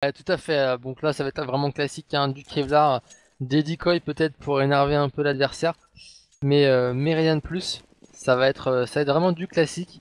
Ouais, tout à fait. Donc là, ça va être vraiment classique, hein, du Kevlar, des decoys peut-être pour énerver un peu l'adversaire, mais rien de plus. Ça va être vraiment du classique.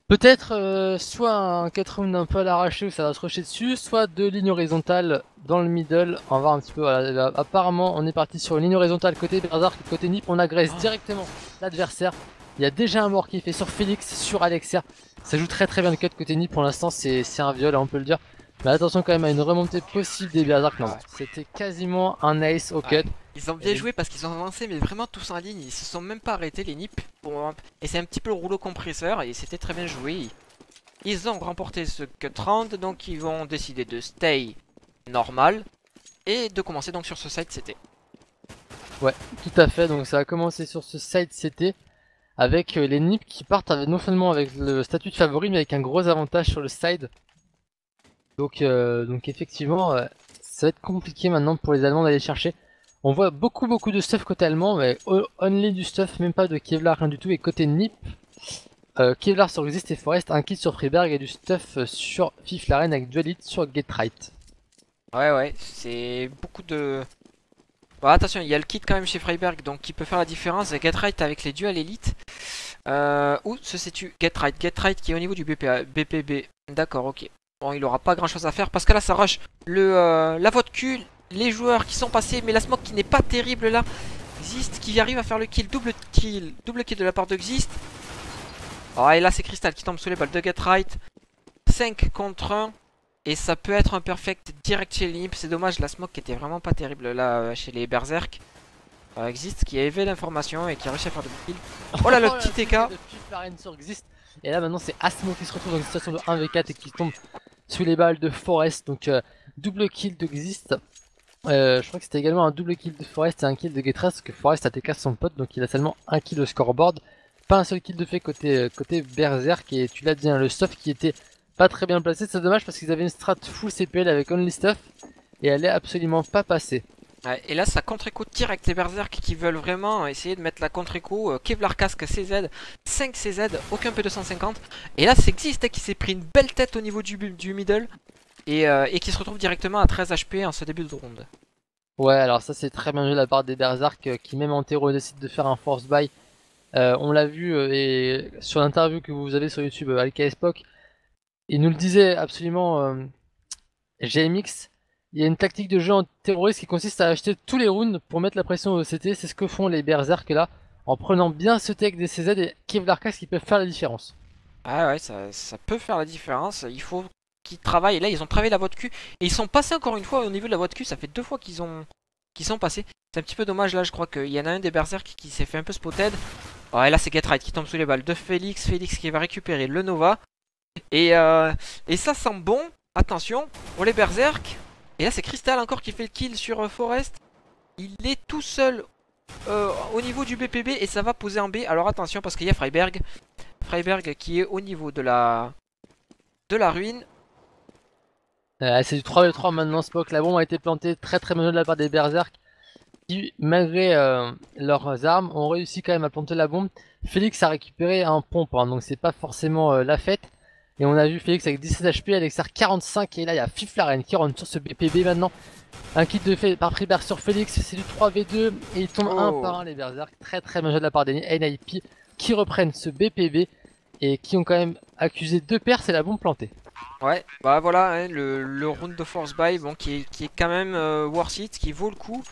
Peut-être soit un 4 rounds un peu à l'arraché où ça va se rusher dessus, soit deux lignes horizontales dans le middle. On va voir un petit peu. Voilà, là, apparemment, on est parti sur une ligne horizontale côté Berserk, côté Nip. On agresse directement l'adversaire. Il y a déjà un mort qui est fait sur Félix, sur Alexia. Ça joue très très bien le cut côté Nip. Pour l'instant, c'est un viol, hein, on peut le dire. Mais attention quand même à une remontée possible des Berserk. Non, Ouais. c'était quasiment un ace au Ouais. cut. Ils ont Et bien les- joué parce qu'ils ont avancé, mais vraiment tous en ligne. Ils se sont même pas arrêtés, les nips. Et c'est un petit peu le rouleau compresseur, et c'était très bien joué. Ils ont remporté ce cut round, donc ils vont décider de stay normal et de commencer donc sur ce side CT. Ouais, tout à fait. Donc ça a commencé sur ce side CT. Avec les nips qui partent non seulement avec le statut de favori, mais avec un gros avantage sur le side. Donc effectivement, ça va être compliqué maintenant pour les Allemands d'aller chercher. On voit beaucoup de stuff côté allemand, mais only du stuff, même pas de Kevlar, rien du tout. Et côté nip, Kevlar sur Exist et Forest, un kit sur Freeberg et du stuff sur Fiflaren avec Dualit sur Getright. Ouais, c'est beaucoup de... Bon, attention, il y a le kit quand même chez Freiberg, donc qui peut faire la différence. Get Right avec les duels élite. Où se situe Get Right? Get Right qui est au niveau du BPB. D'accord, ok. Bon, il aura pas grand chose à faire parce que là, ça rush la voie de cul. Les joueurs qui sont passés, mais la smoke qui n'est pas terrible là. Xist qui arrive à faire le kill, double kill de la part de Xist. Oh, et là, c'est Crystal qui tombe sous les balles de Get Right. 5 contre 1. Et ça peut être un perfect direct chez les Imp. C'est dommage, la smoke qui était vraiment pas terrible là chez les Berserk. Existe qui a élevé l'information et qui a réussi à faire de kills. Oh là, le Oh la petit doublée TK. de Fiflaren sur Exist. Et là maintenant c'est Asmo qui se retrouve dans une situation de 1v4 et qui tombe sous les balles de Forest. Donc double kill de Exist. Je crois que c'était également un double kill de Forest et un kill de Getras, parce que Forest a TK son pote, donc il a seulement un kill au scoreboard. Pas un seul kill de fait côté Berserk, et tu l'as dit, hein, le stuff qui était pas très bien placé, c'est dommage parce qu'ils avaient une strat full CPL avec Only Stuff, et elle est absolument pas passée. Ouais, et là, ça contre-écho direct les Berserk qui veulent vraiment essayer de mettre la contre-écho. Kevlar casque CZ, 5 CZ, aucun P250. Et là, c'est Xist qui s'est pris une belle tête au niveau du middle. Et qui se retrouve directement à 13 HP en ce début de round. Ouais, alors ça c'est très bien joué de la part des Berserk, qui même en terreau décident de faire un force buy. On l'a vu, et sur l'interview que vous avez sur YouTube, Alka Spock, il nous le disait absolument, GMX. Il y a une tactique de jeu en terroriste qui consiste à acheter tous les rounds pour mettre la pression au CT. C'est ce que font les Berserk là, en prenant bien ce tech des CZ et Kevlarkas qui peuvent faire la différence. Ah ouais, ça peut faire la différence. Il faut qu'ils travaillent. Et là, ils ont travaillé la voie de cul. Et ils sont passés encore une fois au niveau de la voie de cul. Ça fait 2 fois qu'ils sont passés. C'est un petit peu dommage là. Je crois qu'il y en a un des Berserk qui s'est fait un peu spotted. Oh, et là, c'est Get Right qui tombe sous les balles de Félix. Félix qui va récupérer le Nova. Et ça sent bon. Attention, pour les Berserk. Et là, c'est Crystal encore qui fait le kill sur Forest. Il est tout seul au niveau du BPB et ça va poser en B. Alors attention parce qu'il y a Freiberg. Freiberg qui est au niveau de la ruine. C'est du 3v3 maintenant, Spock. La bombe a été plantée très bien de la part des Berserk, qui, malgré leurs armes, ont réussi quand même à planter la bombe. Félix a récupéré un pompe, hein, donc c'est pas forcément la fête. Et on a vu Félix avec 17 HP, Alexar 45, et là il y a Fiflaren qui rentre sur ce BPB maintenant. Un kit de fait par Freeberg sur Félix, c'est du 3v2, et ils tombent un par Oh. un les Berserk. Très bien joué de la part des NIP, qui reprennent ce BPB, et qui ont quand même accusé 2 pertes et la bombe plantée. Ouais, bah voilà, hein, le round de force buy bon, qui est quand même worth it, qui vaut le coup.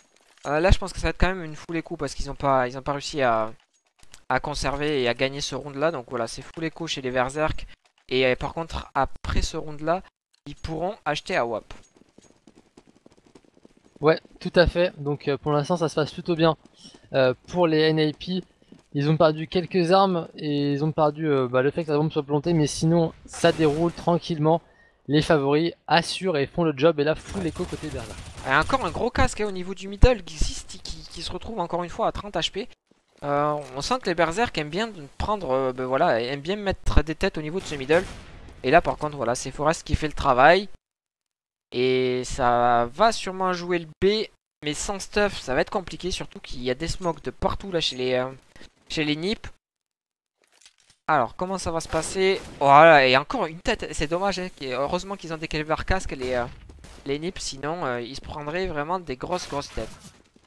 Là, je pense que ça va être quand même une full écho parce qu'ils ont pas réussi à conserver et à gagner ce round là. Donc voilà, c'est full écho chez les Berserk. Et par contre, après ce round là, ils pourront acheter à WAP. Ouais, tout à fait. Donc pour l'instant, ça se passe plutôt bien pour les NIP. Ils ont perdu quelques armes et ils ont perdu le fait que la bombe soit plantée, mais sinon, ça déroule tranquillement. Les favoris assurent et font le job, et là, full écho côté Berlin. Et encore un gros casque hein, au niveau du middle qui se retrouve encore une fois à 30 HP. On sent que les Berserk aiment bien prendre, voilà, aiment bien mettre des têtes au niveau de ce middle. Et là par contre voilà, c'est Forest qui fait le travail. Et ça va sûrement jouer le B. Mais sans stuff ça va être compliqué. Surtout qu'il y a des smokes de partout là chez les NIP. Alors, comment ça va se passer? Voilà, et encore une tête. C'est dommage, hein, heureusement qu'ils ont décalé leur casque, les nips, sinon ils se prendraient vraiment des grosses têtes.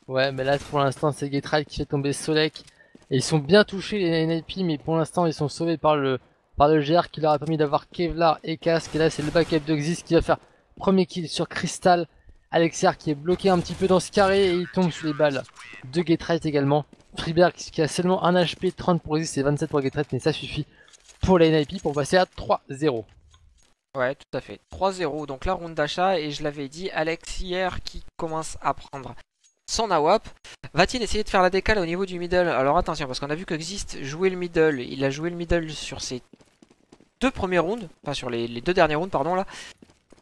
Ouais, mais là pour l'instant c'est Getride qui fait tomber Solek. Et ils sont bien touchés les NIP, mais pour l'instant ils sont sauvés par le GR qui leur a permis d'avoir Kevlar et casque. Et là c'est le backup de Xyz qui va faire premier kill sur Crystal. Alexer qui est bloqué un petit peu dans ce carré et il tombe sous les balles de Getride également. Freeberg qui a seulement 1 HP, 30 pour Xyz et 27 pour Getride, mais ça suffit pour les NIP pour passer à 3-0. Ouais, tout à fait. 3-0, donc la round d'achat, et je l'avais dit, Alex hier qui commence à prendre son AWP. Va-t-il essayer de faire la décale au niveau du middle? Alors attention, parce qu'on a vu que Xyz jouait le middle, il a joué le middle sur ses 2 premiers rounds, enfin sur les 2 derniers rounds, pardon, là.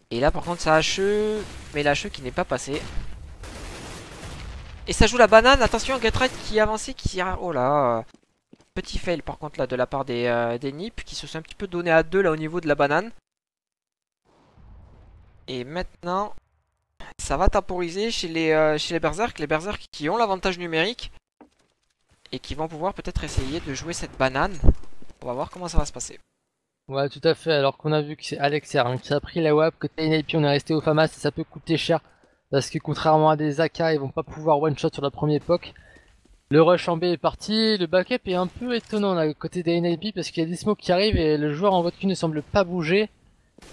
Et là, par contre, ça HE, mais l'HE qui n'est pas passé. Et ça joue la banane, attention, Getride qui avançait, qui... Oh là, petit fail par contre là de la part des nips qui se sont un petit peu donné à 2 là au niveau de la banane. Et maintenant, ça va temporiser chez les berserk qui ont l'avantage numérique et qui vont pouvoir peut-être essayer de jouer cette banane. On va voir comment ça va se passer. Ouais, tout à fait, alors qu'on a vu que c'est Alexer hein, qui a pris la WAP, côté NIP on est resté au FAMAS et ça peut coûter cher. Parce que contrairement à des AK, ils vont pas pouvoir one-shot sur la première époque. Le rush en B est parti, le backup est un peu étonnant là, côté des NIP parce qu'il y a des smokes qui arrivent et le joueur en voie de cul ne semble pas bouger.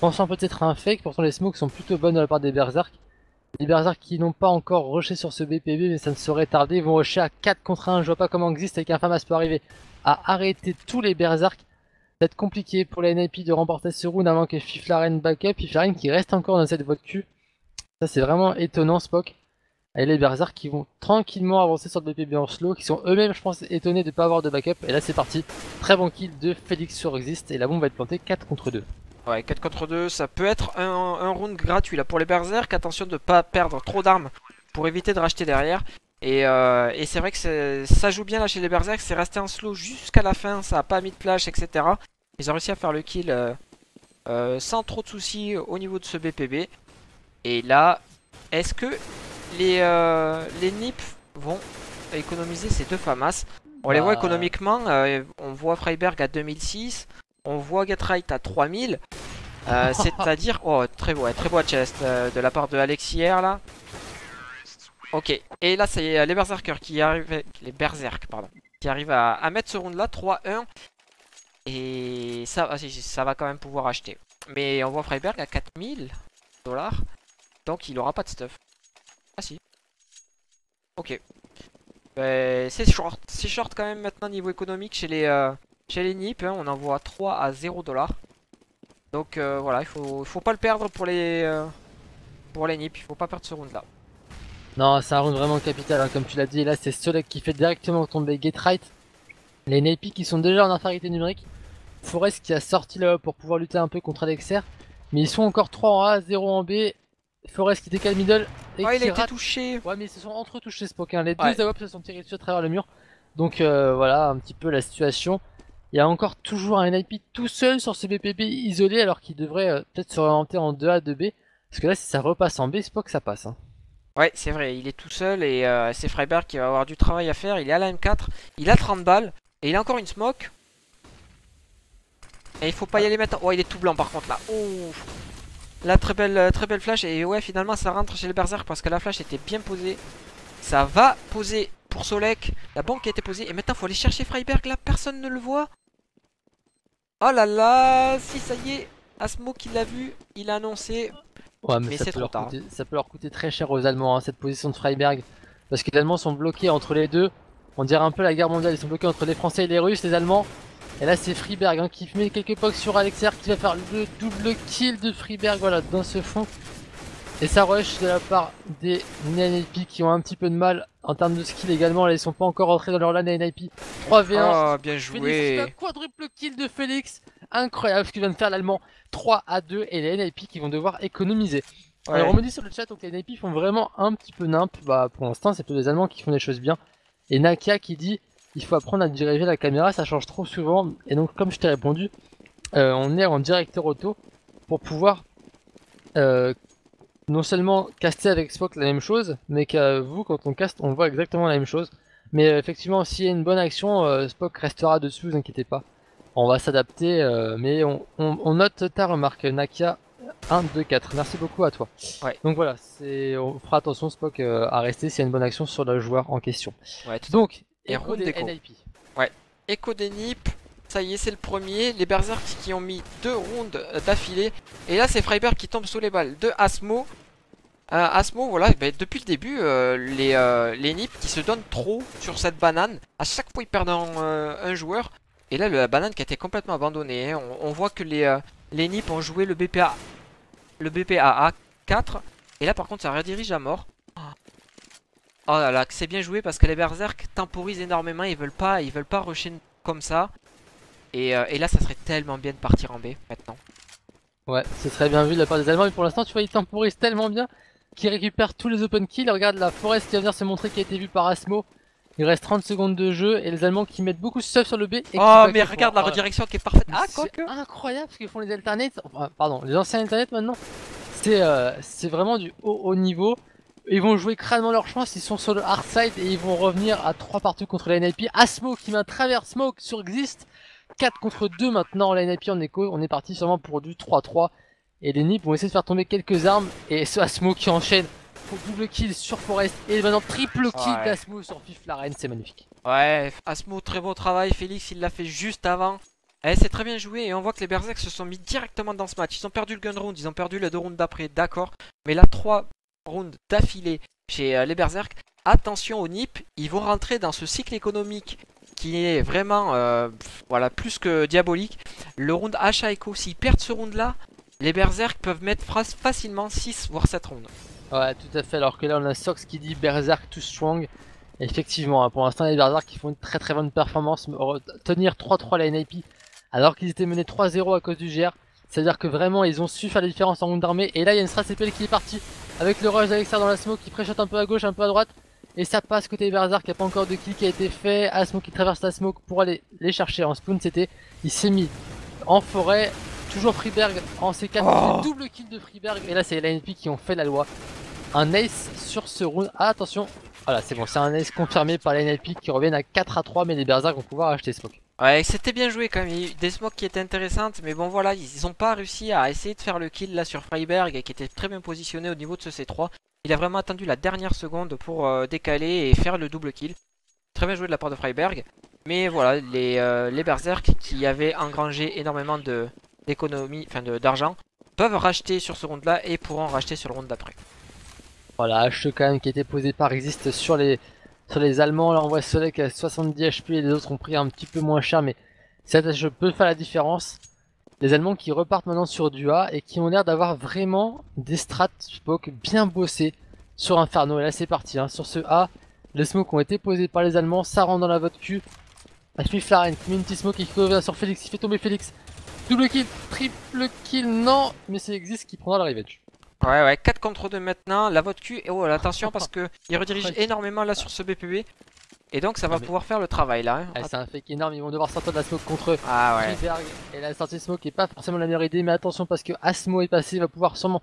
Pensant peut-être à un fake, pourtant les smokes sont plutôt bonnes de la part des berserk. Les berserk qui n'ont pas encore rushé sur ce BPB mais ça ne saurait tarder, ils vont rusher à 4 contre 1, je vois pas comment existe avec un FAMAS peut arriver à arrêter tous les berserk. Ça va être compliqué pour les NIP de remporter ce round avant que Fiflaren backup, Fiflaren qui reste encore dans cette voie de cul. Ça c'est vraiment étonnant Spock. Et les berserk qui vont tranquillement avancer sur le BPB en slow, qui sont eux-mêmes je pense étonnés de ne pas avoir de backup. Et là c'est parti, très bon kill de Félix sur Exist et la bombe va être plantée 4 contre 2. Ouais, 4 contre 2, ça peut être un round gratuit là pour les berserk. Attention de ne pas perdre trop d'armes pour éviter de racheter derrière. Et c'est vrai que ça joue bien là chez les berserk, c'est resté en slow jusqu'à la fin, ça a pas mis de flash, etc. Ils ont réussi à faire le kill sans trop de soucis au niveau de ce BPB. Et là, est-ce que les nips vont économiser ces 2 FAMAS? On les voit économiquement, on voit Freiberg à 2006, on voit Getride à 3000. C'est-à-dire, oh très beau chest de la part de Alexier là. Ok, et là c'est les berserkers qui arrivent, les berserk pardon, qui arrivent à mettre ce round là 3-1. Et ça, ça va quand même pouvoir acheter. Mais on voit Freiberg à 4000 $, donc il aura pas de stuff. Ah si. Ok. C'est short quand même maintenant niveau économique chez les nips, hein, on en voit 3 à 0 $. Donc voilà, il faut pas le perdre pour les nips, il faut pas perdre ce round là. Non, c'est un round vraiment capital, hein, comme tu l'as dit. Et là, c'est Solek qui fait directement tomber Getride. Les NIP qui sont déjà en infériorité numérique. Forest qui a sorti là pour pouvoir lutter un peu contre Alexer. Mais ils sont encore 3 en A, 0 en B. Forest qui décale middle. Et Oh, qui il a été rate... touché. Ouais, mais ils se sont entre-touchés Spock. Hein. Les deux AWP se sont tirés dessus à travers le mur. Donc voilà un petit peu la situation. Il y a encore toujours un NIP tout seul sur ce BPB isolé alors qu'il devrait peut-être se réorienter en 2A, 2B. Parce que là, si ça repasse en B, Spock ça passe. Hein. Ouais, c'est vrai, il est tout seul et c'est Freiberg qui va avoir du travail à faire. Il est à la M4, il a 30 balles et il a encore une smoke. Et il faut pas y aller maintenant. Oh, il est tout blanc par contre là. Oh, la très belle flash. Et ouais, finalement ça rentre chez les berserk parce que la flash était bien posée. Ça va poser pour Solek. La bombe qui a été posée. Et maintenant il faut aller chercher Freiberg là, personne ne le voit. Oh là là, si ça y est, Asmo qui l'a vu, il a annoncé. Ouais, mais ça, ça peut leur coûter très cher aux Allemands, hein, cette position de Freiberg. Parce que les Allemands sont bloqués entre les deux. On dirait un peu la guerre mondiale, ils sont bloqués entre les Français et les Russes, les Allemands. Et là, c'est Freeberg hein, qui met quelques pokes sur Alexer qui va faire le double kill de Freeberg voilà, dans ce fond. Et ça rush de la part des NIP qui ont un petit peu de mal en termes de skill également. Là, ils sont pas encore rentrés dans leur lane NIP. 3v1. Oh, bien joué. Félix, un quadruple kill de Félix. Incroyable ce qu'il vient de faire l'Allemand. 3 à 2 et les NIP qui vont devoir économiser. Ouais. Alors on me dit sur le chat donc les NIP font vraiment un petit peu nimp. Bah pour l'instant c'est plutôt les Allemands qui font des choses bien. Et Nakia qui dit il faut apprendre à diriger la caméra, ça change trop souvent. Et donc comme je t'ai répondu, on est en directeur auto pour pouvoir non seulement caster avec Spock la même chose, mais qu'à vous quand on caste on voit exactement la même chose. Mais effectivement s'il y a une bonne action, Spock restera dessus, vous inquiétez pas. On va s'adapter, mais on note ta remarque, Nakia 1, 2, 4. Merci beaucoup à toi. Ouais. Donc voilà, on fera attention Spock à rester s'il y a une bonne action sur le joueur en question. Ouais, Donc, et Echo round des d'écho. NIP. Ouais. Echo des NIP, ça y est, c'est le premier. Les Berserks qui ont mis 2 rounds d'affilée. Et là, c'est Freiberg qui tombe sous les balles de Asmo. Asmo, voilà, depuis le début, les NIP qui se donnent trop sur cette banane. À chaque fois, ils perdent un joueur. Et là, la banane qui a été complètement abandonnée. Hein. On voit que les NIP ont joué le BPAA 4. Et là, par contre, ça redirige à mort. Oh là là, c'est bien joué parce que les Berserk temporisent énormément. Ils veulent pas rusher comme ça. Et là, ça serait tellement bien de partir en B maintenant. Ouais, ce serait bien vu de la part des Allemands, mais pour l'instant, tu vois, ils temporisent tellement bien qu'ils récupèrent tous les open kills. Regarde la Forest qui va venir se montrer qui a été vue par Asmo. Il reste 30 secondes de jeu et les Allemands qui mettent beaucoup de stuff sur le B. Et Oh, mais regarde la redirection qui est parfaite. Ah, quoi que. C'est incroyable ce qu'ils font les alternates. Enfin, pardon, les anciens alternates maintenant. C'est vraiment du haut niveau. Ils vont jouer crânement leur chance, ils sont sur le hard side et ils vont revenir à 3 partout contre la NIP. Asmo qui met un travers smoke sur Exist. 4 contre 2 maintenant, la NIP en écho. On est parti sûrement pour du 3-3. Et les NIP vont essayer de faire tomber quelques armes. Et ce Asmo qui enchaîne pour double kill sur Forest. Et maintenant triple kill d'Asmo sur Fifth la reine, c'est magnifique. Ouais, Asmo, très beau travail. Félix, il l'a fait juste avant. Eh, c'est très bien joué et on voit que les Berserk se sont mis directement dans ce match. Ils ont perdu le gun round, ils ont perdu les 2 rounds d'après, d'accord. Mais là, 3 rounds d'affilée chez les Berserk. Attention aux NIP, ils vont rentrer dans ce cycle économique qui est vraiment voilà, plus que diabolique. Le round H à Echo, s'ils perdent ce round là, les Berserk peuvent mettre facilement 6 voire 7 rounds. Ouais, tout à fait, alors que là on a Sox qui dit Berserk too strong. Effectivement, hein, pour l'instant les Berserk qui font une très bonne performance, tenir 3-3 la NIP alors qu'ils étaient menés 3-0 à cause du GR. C'est-à-dire que vraiment ils ont su faire la différence en round d'armée. Et là il y a une strat CPL qui est partie avec le rush d'Alexar dans la smoke qui préchote un peu à gauche, un peu à droite. Et ça passe côté Berserk, il n'y a pas encore de kill qui a été fait. Asmo qui traverse la smoke pour aller les chercher en spawn, il s'est mis en forêt. Toujours Freeberg en C4, double kill de Freeberg. Et là c'est les NIP qui ont fait la loi. Un ace sur ce round. Ah, attention, voilà c'est bon, c'est un ace confirmé par les NIP qui reviennent à 4-3. Mais les Berserk vont pouvoir acheter smoke. Ouais, c'était bien joué quand même, il y a eu des smokes qui étaient intéressantes, mais bon voilà, ils ont pas réussi à essayer de faire le kill là sur Freiberg qui était très bien positionné au niveau de ce C3. Il a vraiment attendu la dernière seconde pour décaler et faire le double kill. Très bien joué de la part de Freiberg. Mais voilà, les Berserk qui avaient engrangé énormément d'économie, enfin d'argent, peuvent racheter sur ce round là et pourront racheter sur le round d'après. Voilà, H quand même qui a été posé par Exist sur les Allemands. Là on voit Soleil qui a 70 HP et les autres ont pris un petit peu moins cher, mais cette je peux faire la différence. Les Allemands qui repartent maintenant sur du A et qui ont l'air d'avoir vraiment des strats Spock bien bossés sur Inferno. Et là c'est parti, hein. Sur ce A, les smokes ont été posés par les Allemands, ça rentre dans la vote Q. Flaren qui met une petite smoke et qui revient sur Félix, il fait tomber Félix. Double kill, triple kill, non, mais c'est Exist qui prendra la revenge. Ouais, 4 contre 2 maintenant, la vote Q, et oh attention parce que il redirige énormément là sur ce BPB. Et donc ça va pouvoir faire le travail là. Hein. Ah, c'est un fake énorme, ils vont devoir sortir de la smoke contre eux. Ah ouais. Et la sortie de smoke est pas forcément la meilleure idée, mais attention parce que Asmo est passé, il va pouvoir sûrement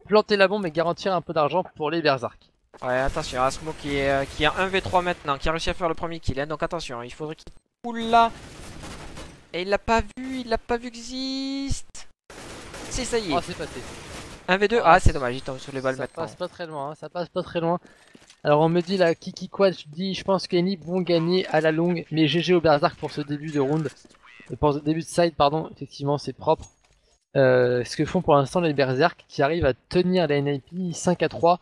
planter la bombe et garantir un peu d'argent pour les Berserk. Ouais, attention, Asmo qui a 1v3 maintenant, qui a réussi à faire le premier kill, hein, donc attention, il faudrait qu'il poule là. Et il l'a pas vu Exist. C'est ça y est. Oh, c'est passé. 1v2, ah c'est dommage, il tombe sous les balles maintenant. Ça passe pas très loin, hein, ça passe pas très loin. Alors on me dit là, Kiki Quad dit je pense que les NIP vont gagner à la longue, mais GG au Berserk pour ce début de round. Pour ce début de side, pardon, effectivement c'est propre. Ce que font pour l'instant les Berserk qui arrivent à tenir la NIP 5-3.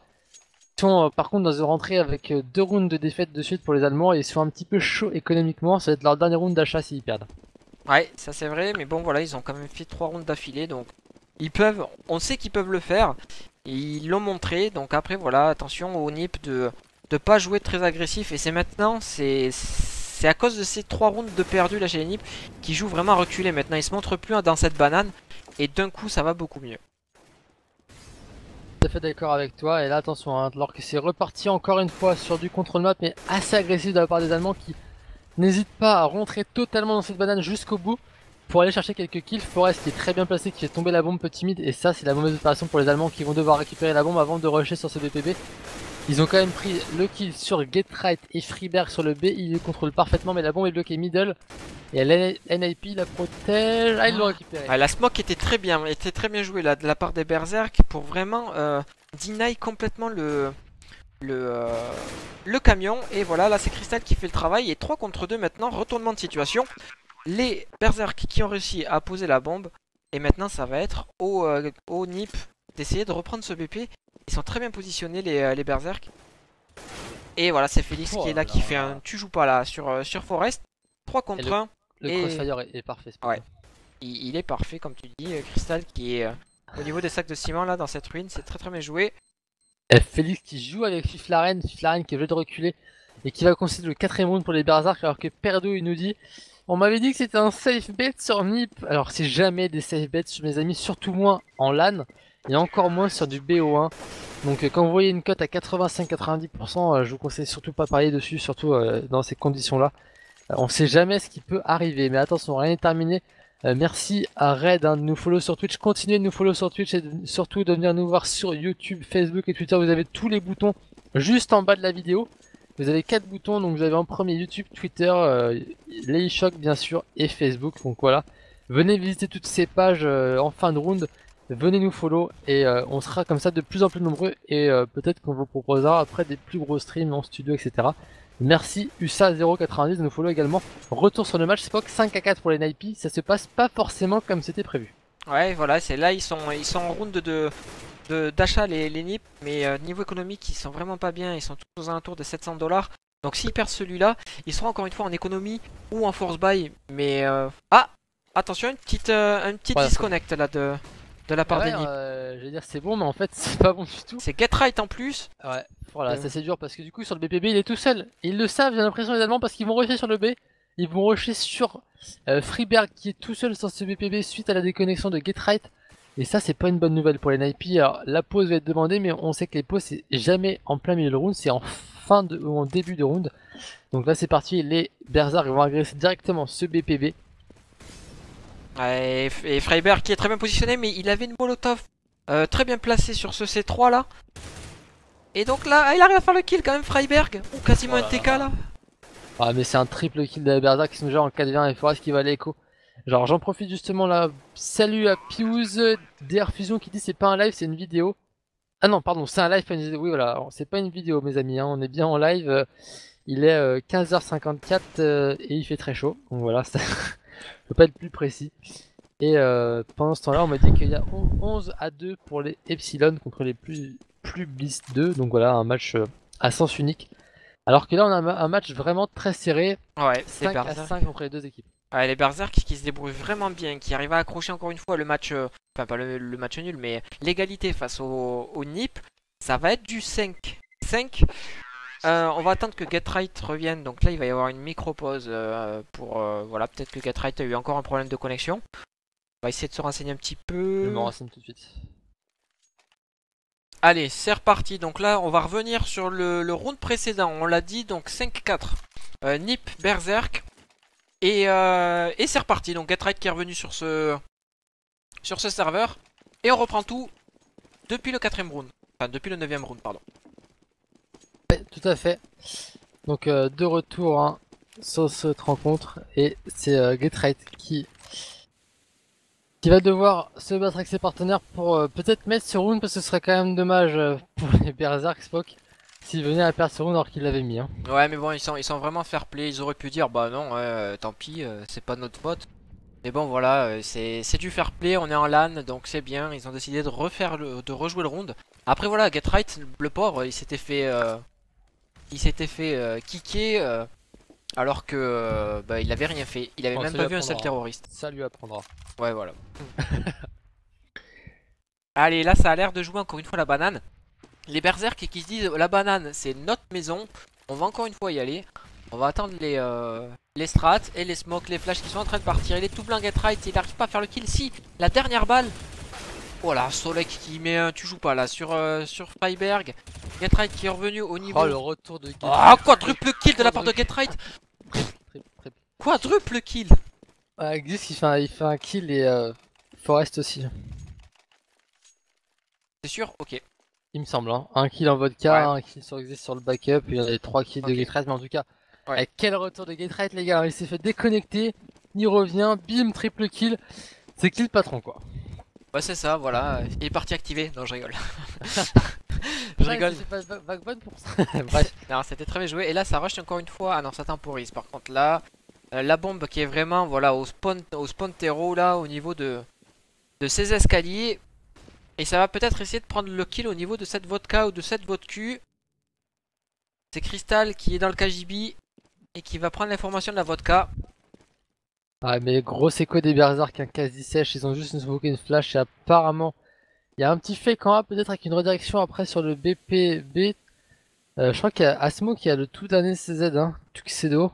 Ils sont par contre dans une rentrée avec 2 rounds de défaite de suite pour les Allemands et ils sont un petit peu chauds économiquement, ça va être leur dernier round d'achat s'ils perdent. Ouais, ça c'est vrai, mais bon voilà, ils ont quand même fait 3 rounds d'affilée, donc ils peuvent, on sait qu'ils peuvent le faire. Ils l'ont montré, donc après voilà, attention au NIP de pas jouer très agressif. Et c'est maintenant, c'est à cause de ces 3 rounds de perdu là chez les NIP qui jouent vraiment à reculer maintenant. Ils se montrent plus dans cette banane et d'un coup ça va beaucoup mieux. Tout à fait d'accord avec toi, et là attention, hein, alors que c'est reparti encore une fois sur du contrôle map, mais assez agressif de la part des Allemands qui n'hésitent pas à rentrer totalement dans cette banane jusqu'au bout pour aller chercher quelques kills. Forest qui est très bien placé, qui fait tomber la bombe petit mid, et ça c'est la mauvaise opération pour les Allemands qui vont devoir récupérer la bombe avant de rusher sur ce BPB. Ils ont quand même pris le kill sur Getright et Freeberg sur le B, ils le contrôlent parfaitement mais la bombe est bloquée middle. Et NIP la protège, ah ils l'ont récupéré. Ah, la smoke était très bien jouée là, de la part des Berserk pour vraiment deny complètement le camion. Et voilà, là c'est Crystal qui fait le travail et 3 contre 2 maintenant, retournement de situation. Les Berserk qui ont réussi à poser la bombe et maintenant ça va être au NIP d'essayer de reprendre ce BP. Ils sont très bien positionnés les Berserk. Et voilà, c'est Félix qui est là, qui fait un tu joues pas là sur Forest. 3 contre 1. Le crossfire est parfait. Ouais, il est parfait comme tu dis. Crystal qui est au niveau des sacs de ciment là dans cette ruine, c'est très bien joué. Et Félix qui joue avec Fiflaren qui est obligé de reculer et qui va concéder le 4ème round pour les Berserk alors que Perdo il nous dit on m'avait dit que c'était un safe bet sur NIP. Alors c'est jamais des safe bets mes amis, surtout moins en LAN et encore moins sur du BO1. Donc quand vous voyez une cote à 85-90%, je vous conseille surtout pas parier dessus, surtout dans ces conditions là. On sait jamais ce qui peut arriver, mais attention, rien n'est terminé. Merci à Red de nous follow sur Twitch, continuez de nous follow sur Twitch et surtout de venir nous voir sur YouTube, Facebook et Twitter. Vous avez tous les boutons juste en bas de la vidéo. Vous avez 4 boutons, donc vous avez en premier YouTube, Twitter, LayShock bien sûr et Facebook. Donc voilà, venez visiter toutes ces pages en fin de round. Venez nous follow et on sera comme ça de plus en plus nombreux et peut-être qu'on vous proposera après des plus gros streams en studio etc. Merci USA090 de nous follow également. Retour sur le match Spock 5-4 pour les Nipey, ça se passe pas forcément comme c'était prévu. Ouais voilà, c'est là ils sont en round d'achat les NIP, mais niveau économique ils sont vraiment pas bien, ils sont tous aux alentours de 700 $. Donc s'ils perdent celui-là, ils seront encore une fois en économie ou en force buy, mais ah attention, un petit disconnect là de la part des NIP. Je vais dire c'est bon mais en fait c'est pas bon du tout. C'est get right en plus. Ouais, voilà, ça c'est dur parce que du coup sur le BPB il est tout seul. Ils le savent, j'ai l'impression les Allemands parce qu'ils vont rusher sur le B. Ils vont rusher sur Freeberg qui est tout seul sur ce BPB suite à la déconnexion de Getright. Et ça c'est pas une bonne nouvelle pour les Nipey. Alors la pause va être demandée mais on sait que les pauses c'est jamais en plein milieu de round, c'est en fin de ou en début de round. Donc là c'est parti, les Berserk vont agresser directement ce BPB. Et Freiberg qui est très bien positionné, mais il avait une molotov très bien placée sur ce C3 là. Et donc là, il arrive à faire le kill quand même Freiberg. Ou quasiment un TK là. Ah mais c'est un triple kill de Berserk qui sont déjà en 4v1 et Forest qui va à l'écho. Genre j'en profite justement là. Salut à Pius DR Fusion qui dit c'est pas un live, c'est une vidéo. Ah non pardon, c'est un live, pas une vidéo. Oui voilà, c'est pas une vidéo mes amis, hein. On est bien en live. Il est 15h54 et il fait très chaud. Donc voilà, ça... je peux pas être plus précis. Et pendant ce temps-là, on m'a dit qu'il y a 11-2 pour les Epsilon contre les plus Bliss 2. Donc voilà, un match à sens unique. Alors que là, on a un match vraiment très serré. Ouais, 5-5 entre les deux équipes. Ouais, les Berserk qui se débrouillent vraiment bien, qui arrivent à accrocher encore une fois le match, enfin pas le match nul, mais l'égalité face au NIP. Ça va être du 5. On va attendre que Getright revienne, donc là il va y avoir une micro-pause pour... voilà, peut-être que Getright a eu encore un problème de connexion. On va essayer de se renseigner un petit peu. Je me renseigne tout de suite. Allez, c'est reparti. Donc là, on va revenir sur le round précédent. On l'a dit, donc 5-4. NIP, Berserk. Et c'est reparti. Donc Getright qui est revenu sur ce serveur. Et on reprend tout depuis le 4ème round. Enfin, depuis le 9ème round, pardon. Ouais, tout à fait. Donc de retour hein, sur cette rencontre. Et c'est Getright qui va devoir se battre avec ses partenaires pour peut-être mettre ce round parce que ce serait quand même dommage pour les Berserk Spock s'ils venaient à perdre ce round alors qu'ils l'avaient mis. Hein. Ouais mais bon ils sont vraiment fair play, ils auraient pu dire bah non tant pis c'est pas notre faute. Mais bon voilà c'est du fair play, on est en LAN donc c'est bien, ils ont décidé de rejouer le round. Après voilà Getright le pauvre il s'était fait kicker alors que bah, il avait rien fait, il avait même pas vu un seul terroriste. Ça lui apprendra. Ouais voilà. Allez là ça a l'air de jouer encore une fois la banane. Les Berserk qui se disent la banane c'est notre maison. On va encore une fois y aller. On va attendre les strats et les smokes, les flashs qui sont en train de partir. Il est tout blanc Getright, il n'arrive pas à faire le kill. Si, la dernière balle. Oh là, Solek qui met un tu joues pas là sur Freiberg. Getright qui est revenu au niveau. Oh le retour de Getright. Ah, quadruple kill de la part de Getright. Quadruple kill. Xis il fait un kill et Forest aussi. C'est sûr? Ok. il me semble. Hein. Un kill en vodka, Ouais. un kill sur Exist sur le backup, il y a 3 kills de Ok. Gatorade, mais en tout cas, Ouais. avec quel retour de Gatorade les gars, il s'est fait déconnecter, il revient, bim, triple kill, c'est kill patron quoi. Ouais, c'est ça, voilà. Il est parti activer. Non, je rigole. Je Ouais, rigole. c'est pas backbone pour ça. Bref. Non, c'était très bien joué. Et là, ça rush encore une fois. Ah non, ça temporise. Par contre, là, la bombe qui est vraiment voilà, au spawn terreau, là, au niveau de ces escaliers. Et ça va peut-être essayer de prendre le kill au niveau de cette vodka ou de cette vodka. C'est Crystal qui est dans le KGB et qui va prendre l'information de la vodka. Ah mais gros écho des Berserk, un quasi sèche, ils ont juste invoqué une flash et apparemment il y a un petit fake en A peut-être avec une redirection après sur le BPB. Je crois qu'il y a Asmo qui a le tout dernier CZ, hein, Tuxedo,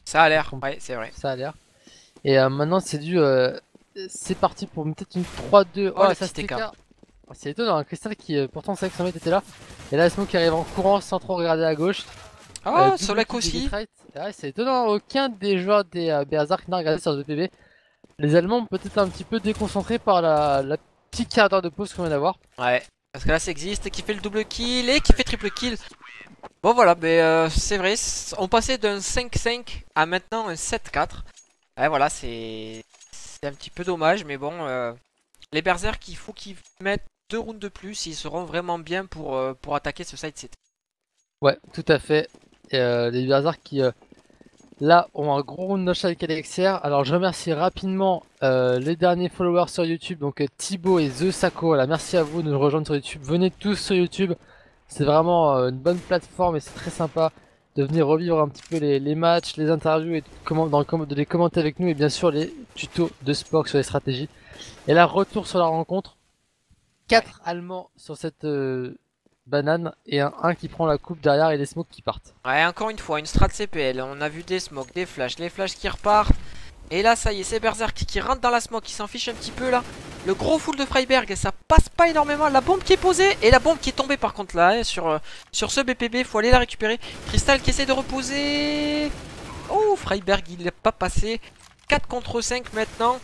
Ça a l'air, ouais, c'est vrai. ça a l'air. Et maintenant c'est c'est parti pour peut-être une 3-2. Oh, le ça petit c'était écart. C'est étonnant, un Crystal qui pourtant 500 mètres était là. Et là Asmo qui arrive en courant sans trop regarder à gauche. Oh, Double Solek kill des aussi. Getright. Ouais, c'est étonnant, aucun des joueurs des Berserk n'a regardé sur le BPB. Les Allemands ont peut-être un petit peu déconcentrés par la petite quart d'heure de pause qu'on vient d'avoir. Ouais, parce que là, ça existe, qui fait le double kill et qui fait triple kill. Bon, voilà, mais c'est vrai, on passait d'un 5-5 à maintenant un 7-4. Ouais, voilà, c'est un petit peu dommage, mais bon, les Berserk, il faut qu'ils mettent 2 rounds de plus, ils seront vraiment bien pour attaquer ce side set. Ouais, tout à fait. Et, les Berserk qui là ont un gros round d'achat avec Elixir. Alors je remercie rapidement les derniers followers sur YouTube, donc Thibaut et The Sako. Voilà, merci à vous de nous rejoindre sur YouTube. Venez tous sur YouTube, c'est vraiment une bonne plateforme et c'est très sympa de venir revivre un petit peu les matchs, les interviews et de les commenter avec nous et bien sûr les tutos de Spock sur les stratégies. Et là, retour sur la rencontre. 4 Allemands sur cette banane et un qui prend la coupe derrière et les smokes qui partent. Ouais, encore une fois, une strat CPL, on a vu des smokes, des flashs, les flashs qui repartent. Et là, ça y est, c'est Berserk qui rentre dans la smoke, qui s'en fiche un petit peu là. Le gros full de Freiberg, ça passe pas énormément. La bombe qui est posée et la bombe qui est tombée par contre là, hein, sur ce BPB, faut aller la récupérer. Crystal qui essaie de reposer. Oh, Freiberg, il n'est pas passé. 4 contre 5 maintenant.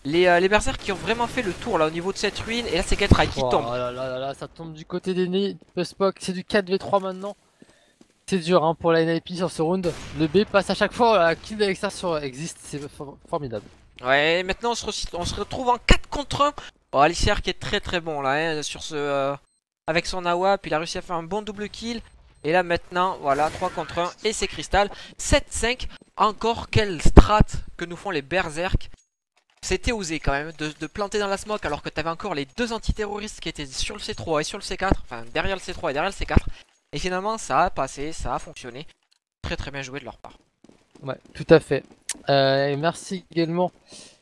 Les Berserk qui ont vraiment fait le tour là au niveau de cette ruine. Et là, c'est Getright qui tombe. Oh là là là là, ça tombe du côté des nids. Spock, c'est du 4v3 maintenant. C'est dur hein, pour la NIP sur ce round. Le B passe à chaque fois, la kill de l'extérieur sur Exist, c'est formidable. Ouais, maintenant on se retrouve en 4 contre 1. Oh, Alicia qui est très très bon là, hein, sur ce, avec son AWP, il a réussi à faire un bon double kill. Et là maintenant, voilà, 3 contre 1 et c'est Crystal. 7-5, encore quelle strat que nous font les Berserk. C'était osé quand même de planter dans la smoke alors que t'avais encore les deux antiterroristes qui étaient sur le C3 et sur le C4. Enfin, derrière le C3 et derrière le C4. Et finalement, ça a passé, ça a fonctionné. Très très bien joué de leur part. Ouais, tout à fait. Et merci également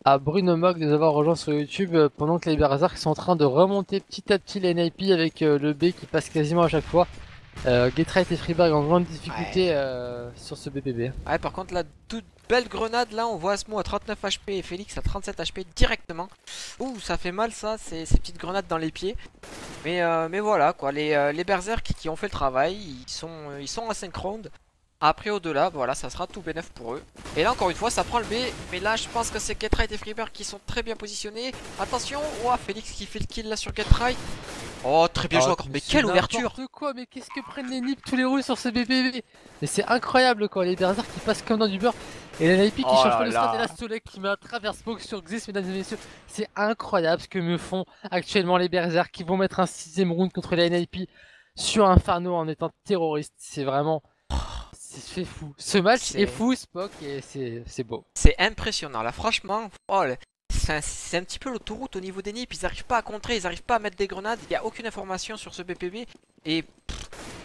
à Bruno Mog de nous avoir rejoint sur YouTube pendant que les Berserk sont en train de remonter petit à petit les NIP avec le B qui passe quasiment à chaque fois. Getright et Freeberg en grande difficulté sur ce BPB. Ouais, par contre, la toute belle grenade, là, on voit Asmo à 39 HP et Félix à 37 HP directement. Ouh, ça fait mal, ça, ces petites grenades dans les pieds. Mais voilà, quoi, les Berserk qui ont fait le travail, ils sont à 5 rounds. Après, au-delà, voilà, ça sera tout bénef pour eux. Et là, encore une fois, ça prend le B. Mais là, je pense que c'est Getright et Freeberg qui sont très bien positionnés. Attention, oh, Félix qui fait le kill là sur Getright. Oh, très bien joué encore. Mais quelle ouverture! N'importe quoi, mais qu'est-ce que prennent les nips tous les roules sur ce BPB? Mais c'est incroyable quoi, les Berserk qui passent comme dans du beurre. Et la NIP qui Oh change là pas de strat là. et la Solek qui met un travers smoke sur Xis, mesdames et messieurs. C'est incroyable ce que me font actuellement les Berserk qui vont mettre un 6ème round contre la NIP sur Inferno en étant terroriste. C'est vraiment. C'est fou. Ce match est fou, Spock, et c'est beau. C'est impressionnant là, franchement. Oh, c'est un petit peu l'autoroute au niveau des nips. Ils arrivent pas à contrer, ils arrivent pas à mettre des grenades. Il n'y a aucune information sur ce BPB. Et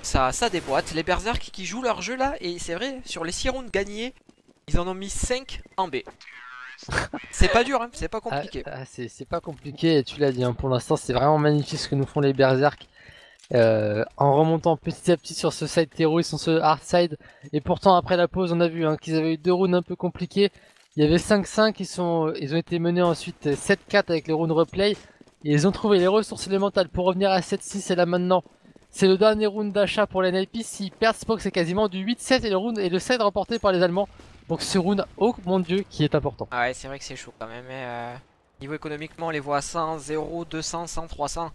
ça déboîte. Les Berserk qui jouent leur jeu là. Et c'est vrai, sur les 6 rounds gagnés, ils en ont mis 5 en B. C'est pas dur, hein, c'est pas compliqué. C'est pas compliqué, tu l'as dit. Hein. Pour l'instant, c'est vraiment magnifique ce que nous font les Berserk. En remontant petit à petit sur ce side terreau, ils sont sur hard side. Et pourtant, après la pause, on a vu hein, qu'ils avaient eu 2 rounds un peu compliqués. Il y avait 5-5, ils ont été menés ensuite 7-4 avec les rounds replay. Et ils ont trouvé les ressources élémentales pour revenir à 7-6. Et là maintenant, c'est le dernier round d'achat pour la NIP. S'ils perdent Spock, c'est quasiment du 8-7 et le side remporté par les Allemands. Donc ce round, oh mon dieu, qui est important. Ah ouais, c'est vrai que c'est chaud quand même. Mais, niveau économiquement, on les voit à 100, 0, 200, 100, 300.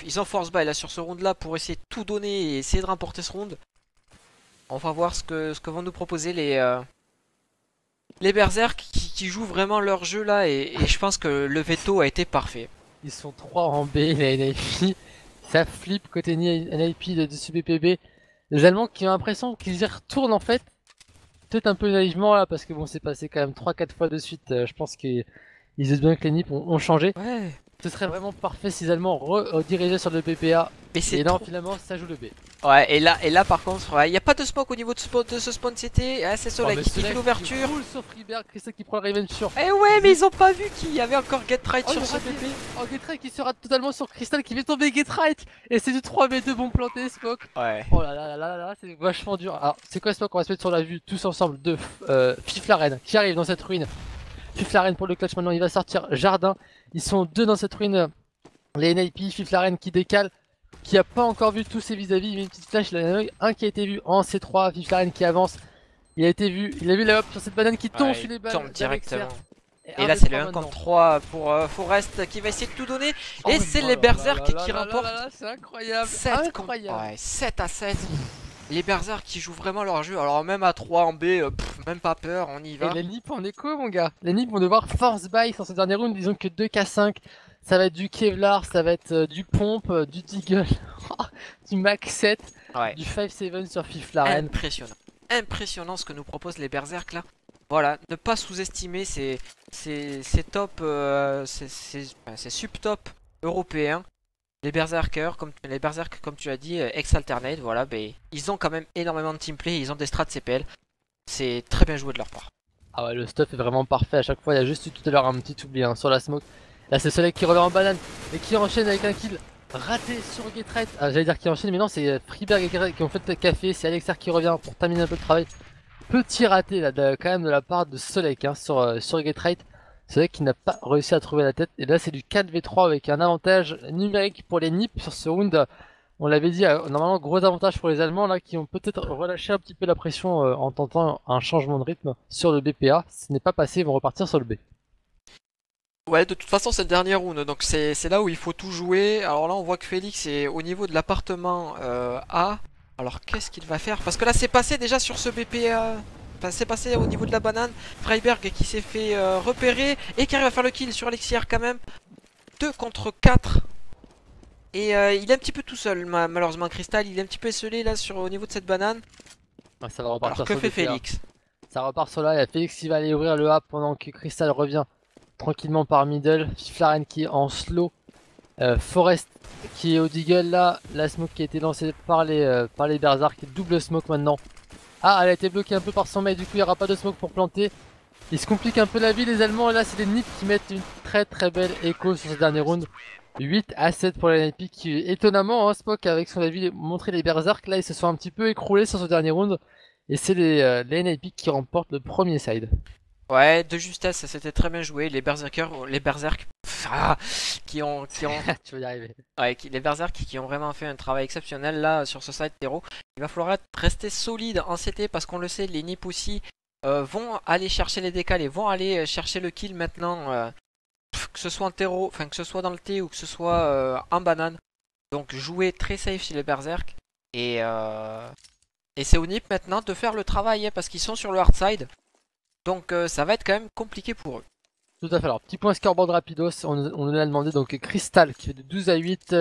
ils ont force buy là sur ce round là pour essayer de tout donner et essayer de remporter ce round. On va voir ce que vont nous proposer les Berserk qui jouent vraiment leur jeu là et je pense que le veto a été parfait. Ils sont 3 en B, la NIP. Ça flippe côté NIP de ce BPB. Les Allemands qui ont l'impression qu'ils y retournent en fait. Peut-être un peu naïvement là, parce que bon, c'est passé quand même 3-4 fois de suite. Je pense qu'ils disent bien que les NIP ont changé. Ouais. Ce serait vraiment parfait si les Allemands redirigeaient sur le PPA. Et là, finalement, ça joue le B. Ouais, et là par contre, il n'y a pas de smoke au niveau de ce spawn CT. Ah, c'est Soleil qui fait l'ouverture. Sur Freeberg, Crystal qui prend le Revenge sur. Eh ouais, mais ils ont pas vu qu'il y avait encore Get Right sur ce PP. Oh, Get Right qui se rate totalement sur Crystal qui fait tomber Get Right. Et c'est du 3v2 bon planté, Smoke. Ouais. Oh là là là là, c'est vachement dur. Alors, c'est quoi Smoke? On va se mettre sur la vue tous ensemble de Fiflaren qui arrive dans cette ruine. Fiflaren pour le clutch maintenant, il va sortir Jardin. Ils sont deux dans cette ruine. Les NIP, Fiflaren qui décale, qui a pas encore vu tous ses vis-à-vis, il met une petite flash, il a un qui a été vu en C3, Fiflaren qui avance, il a vu la hop sur cette banane qui tombe sur les balles. Tombe directement. Et là c'est le 1 contre 3 pour Forest qui va essayer de tout donner. Et c'est les Berserk qui remportent. C'est incroyable. 7 à 7. Les Berserk qui jouent vraiment leur jeu. Alors même à 3 en B, même pas peur, on y va. Et les Nips en écho mon gars. Les Nips vont devoir force buy sur ce dernier round, disons que 2k5. Ça va être du Kevlar, ça va être du Pompe, du Deagle, du Mach 7, du 5-7 sur Fiflaren. Impressionnant. Impressionnant ce que nous proposent les Berserk là. Voilà, ne pas sous-estimer ces top, ces sub-top européens. Les Berserk comme tu as dit, ex-alternate, voilà, ils ont quand même énormément de teamplay, ils ont des strats CPL. C'est très bien joué de leur part. Ah ouais, le stuff est vraiment parfait à chaque fois. Il y a juste eu tout à l'heure un petit oubli sur la smoke. Là c'est Soleil qui revient en banane et qui enchaîne avec un kill raté sur Get Right. Ah, j'allais dire qui enchaîne mais non, c'est Freeberg et Get Right qui ont fait le café. C'est Alexer qui revient pour terminer un peu le travail. Petit raté là quand même de la part de Soleil sur Get Right. Soleil qui n'a pas réussi à trouver la tête. Et là c'est du 4v3 avec un avantage numérique pour les NIP sur ce round. On l'avait dit, normalement gros avantage pour les Allemands là qui ont peut-être relâché un petit peu la pression en tentant un changement de rythme sur le BPA. Ce n'est pas passé, ils vont repartir sur le B. Ouais, de toute façon c'est le dernier round, donc c'est là où il faut tout jouer. Alors là on voit que Félix est au niveau de l'appartement A. Alors qu'est-ce qu'il va faire? Parce que là c'est passé déjà sur ce BPA. Enfin c'est passé au niveau de la banane. Freiberg qui s'est fait repérer et qui arrive à faire le kill sur Alexier quand même. 2 contre 4. Et il est un petit peu tout seul malheureusement Crystal. Il est un petit peu esselé là au niveau de cette banane. Ouais, ça va repartir. Alors que fait Félix? Ça repart sur là, il y a Félix qui va aller ouvrir le A pendant que Crystal revient tranquillement par middle. Fiflaren qui est en slow. Forest qui est au deagle là. La smoke qui a été lancée par les Berserk. Double smoke maintenant. Ah, elle a été bloquée un peu par son mec. Du coup, il n'y aura pas de smoke pour planter. Il se complique un peu la vie les Allemands. Et là, c'est les NIP qui mettent une très belle écho sur ce dernier round. 8 à 7 pour les NIP qui étonnamment, Smoke avec son avis montré les Berserk. Là, ils se sont un petit peu écroulés sur ce dernier round. Et c'est les NIP qui remportent le premier side. Ouais, de justesse, c'était très bien joué. Les Berserk qui ont tu vas y arriver. Ouais, les Berserk qui ont vraiment fait un travail exceptionnel là sur ce side terreau. Il va falloir rester solide en CT parce qu'on le sait, les NIP aussi vont aller chercher les décals et vont aller chercher le kill maintenant. Que ce soit en terreau, enfin que ce soit dans le T ou que ce soit en banane. Donc jouer très safe chez les Berserk. Et c'est au NIP maintenant de faire le travail parce qu'ils sont sur le hard side. Donc ça va être quand même compliqué pour eux. Tout à fait, alors petit point scoreboard rapidos, on nous a demandé donc Crystal qui fait de 12 à 8,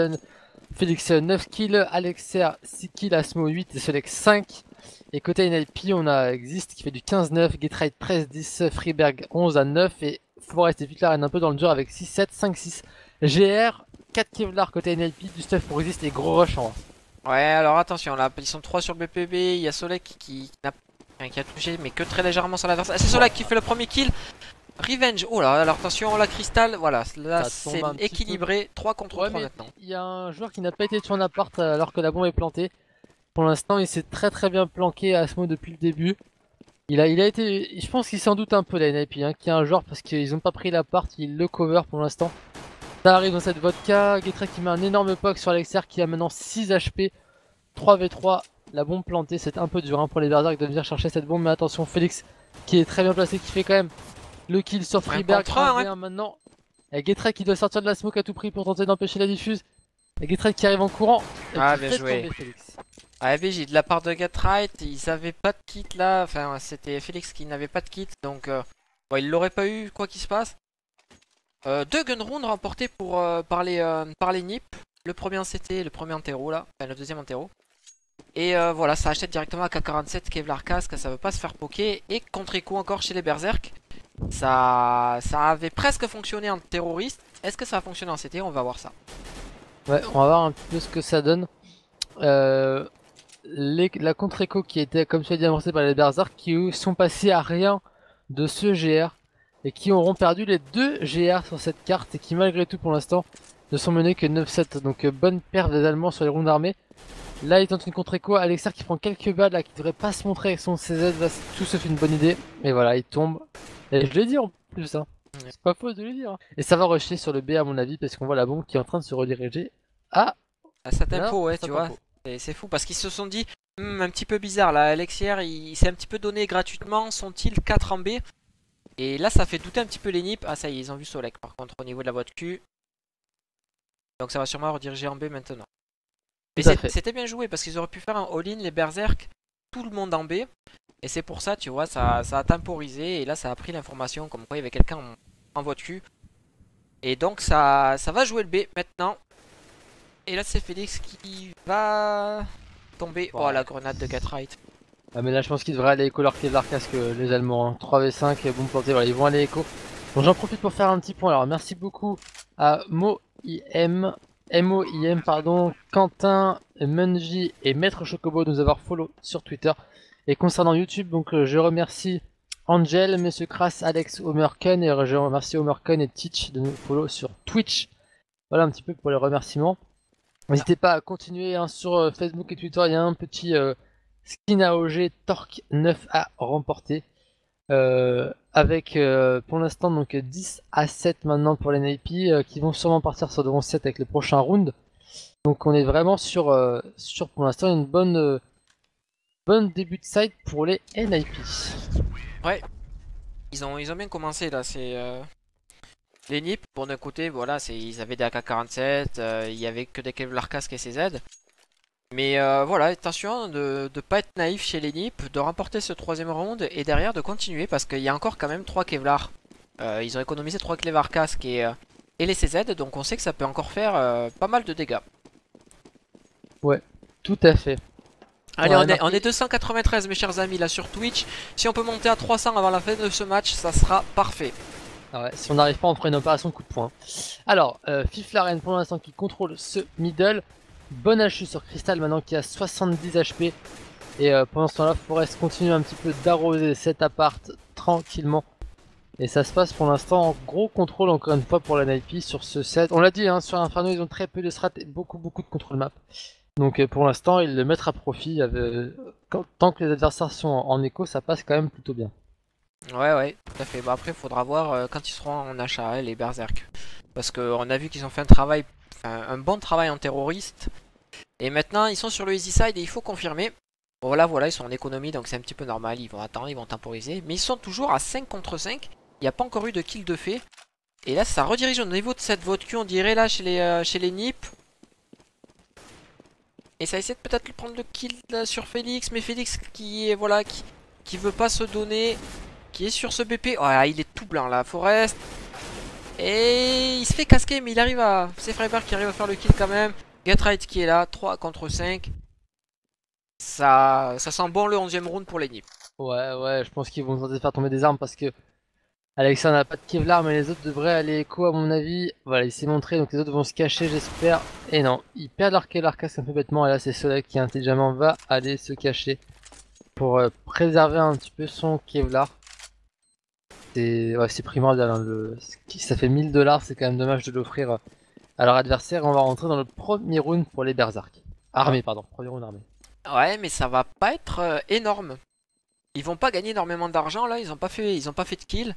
Félix 9 kills, Alexer 6 kills, Asmo 8 et Solex 5. Et côté NIP on a Exist qui fait du 15-9, Getright 13-10, Freeberg 11 à 9 et Forest et Fiflaren un peu dans le dur avec 6-7, 5-6. GR, 4 Kevlar côté NIP, du stuff pour Exist et gros rush en haut. Ouais alors attention là, ils sont 3 sur le BPB, il y a Solex qui a touché mais que très légèrement sur l'adversaire. C'est Solex qui fait le premier kill. Revenge, oh là, alors attention, la Crystal, voilà, là c'est équilibré, 3 contre 3 maintenant. Il y a un joueur qui n'a pas été de son appart alors que la bombe est plantée. Pour l'instant, il s'est très bien planqué à Asmo depuis le début. Il a été, je pense qu'il s'en doute un peu la NIP, qui est un joueur parce qu'ils n'ont pas pris l'appart, il le cover pour l'instant. Ça arrive dans cette vodka, Getrek qui met un énorme poke sur Alexer qui a maintenant 6 HP, 3v3, la bombe plantée, c'est un peu dur pour les Berserk de venir chercher cette bombe, mais attention, Félix qui est très bien placé, qui fait quand même le kill sur Freeberg, maintenant. Et Getrek qui doit sortir de la smoke à tout prix pour tenter d'empêcher la diffuse. Et Getride qui arrive en courant. Et Ah, qui bien fait joué. tomber Félix. Ah, BJ, de la part de Getright, ils avaient pas de kit là. Enfin, c'était Félix qui n'avait pas de kit. Donc, bon, il l'aurait pas eu, quoi qu'il se passe. Deux gunrounds remportés par les NIP. Le premier en CT, le premier en terreau là. Enfin, le deuxième en terreau. Et voilà, ça achète directement à K47 Kevlar Casque, ça veut pas se faire poker. Et contre-écho encore chez les Berserk. Ça avait presque fonctionné en terroriste. Est-ce que ça va fonctionner en CT? On va voir ça. Ouais, on va voir un peu ce que ça donne. La contre-écho qui était, comme tu as dit, amorcée par les Berserk, qui eux, sont passés à rien de ce GR. Et qui auront perdu les 2 GR sur cette carte. Et qui, malgré tout, pour l'instant, ne sont menés que 9-7. Donc, bonne perte des Allemands sur les rounds armés. Là, il tente une contre-écho. Alexar qui prend quelques balles, là, qui devrait pas se montrer avec son CZ. Là, tout se fait une bonne idée. Et voilà, il tombe. Et je l'ai dit en plus, hein. C'est pas faux de le dire. Hein. Et ça va rusher sur le B, à mon avis, parce qu'on voit la bombe qui est en train de se rediriger à. À sa Là, tempo, ouais, ça tu vois. tempo. C'est fou parce qu'ils se sont dit, un petit peu bizarre là. Alexier, il s'est un petit peu donné gratuitement son tilt 4 en B. Et là, ça fait douter un petit peu les nips. Ah, ça y est, ils ont vu Solek par contre au niveau de la voie de cul. Donc ça va sûrement rediriger en B maintenant. Mais c'était bien joué parce qu'ils auraient pu faire un all-in, les Berserk, tout le monde en B. Et c'est pour ça, tu vois, ça a temporisé. Et là, ça a pris l'information comme quoi il y avait quelqu'un en voie de cul. Et donc, ça va jouer le B maintenant. Et là, c'est Félix qui va tomber. Oh, la grenade de Getright. Ah, mais là, je pense qu'ils devraient aller écho leur Kevlar Casque, les Allemands. Hein. 3v5, bon planté, voilà, ils vont aller écho. Donc j'en profite pour faire un petit point. Alors, merci beaucoup à MOIM, pardon, Quentin, Munji et Maître Chocobo de nous avoir follow sur Twitter. Et concernant YouTube, donc je remercie Angel, Monsieur Kras, Alex, Homerken, et je remercie Homerken et Teach de nous follow sur Twitch. Voilà un petit peu pour les remerciements. N'hésitez pas à continuer hein, sur Facebook et Twitter, il y a un petit skin AOG Torque 9 à remporter. Avec pour l'instant donc 10 à 7 maintenant pour les NIP qui vont sûrement partir sur de 7 avec le prochain round. Donc on est vraiment sur pour l'instant une bonne début de side pour les NIP. Ouais, ils ont bien commencé là, c'est les NIP, pour d'un côté, voilà, ils avaient des AK-47, il y avait que des Kevlar Casque et CZ. Mais voilà, attention de ne pas être naïf chez les NIP, de remporter ce troisième round et derrière de continuer parce qu'il y a encore quand même 3 Kevlar. Ils ont économisé 3 Kevlar Casque et les CZ, donc on sait que ça peut encore faire pas mal de dégâts. Ouais, tout à fait. Allez, on est 293 mes chers amis là sur Twitch. Si on peut monter à 300 avant la fin de ce match, ça sera parfait. Ah ouais, si on n'arrive pas, on fera une opération coup de poing. Alors, Fiflaren pour l'instant qui contrôle ce middle. Bonne HU sur Crystal maintenant qui a 70 HP. Et pendant ce temps-là, Forest continue un petit peu d'arroser cet appart tranquillement. Et ça se passe pour l'instant en gros contrôle encore une fois pour la NIP sur ce set. On l'a dit, hein, sur Inferno ils ont très peu de strats et beaucoup de contrôle map. Donc pour l'instant ils le mettent à profit. Tant que les adversaires sont en écho, ça passe quand même plutôt bien. Ouais, tout à fait. Bah après, il faudra voir quand ils seront en achat, les Berserk. Parce qu'on a vu qu'ils ont fait un bon travail en terroriste. Et maintenant, ils sont sur le easy side et il faut confirmer. Bon, voilà, ils sont en économie, donc c'est un petit peu normal. Ils vont attendre, ils vont temporiser. Mais ils sont toujours à 5 contre 5. Il n'y a pas encore eu de kill de fait. Et là, ça redirige au niveau de cette vote Q, on dirait là, chez les NIP. Et ça essaie de peut-être prendre le kill là, sur Félix. Mais Félix qui veut pas se donner. Qui est sur ce BP. Oh là, il est tout blanc là, Forest. Et il se fait casquer, mais il arrive à. C'est Freiberg qui arrive à faire le kill quand même. Getright qui est là, 3 contre 5. Ça sent bon le 11ème round pour les NIP. Ouais, je pense qu'ils vont tenter de faire tomber des armes parce que Alexandre n'a pas de Kevlar, mais les autres devraient aller écho à mon avis. Voilà, il s'est montré, donc les autres vont se cacher, j'espère. Et non, ils perdent leur Kevlar casque un peu bêtement. Et là, c'est Solek qui intelligemment va aller se cacher pour préserver un petit peu son Kevlar. C'est primordial, hein, ça fait 1000$, c'est quand même dommage de l'offrir à leur adversaire. On va rentrer dans le premier round pour les Berserk. Armée, pardon, premier round armé. Ouais, mais ça va pas être énorme. Ils vont pas gagner énormément d'argent là, ils ont pas fait de kill.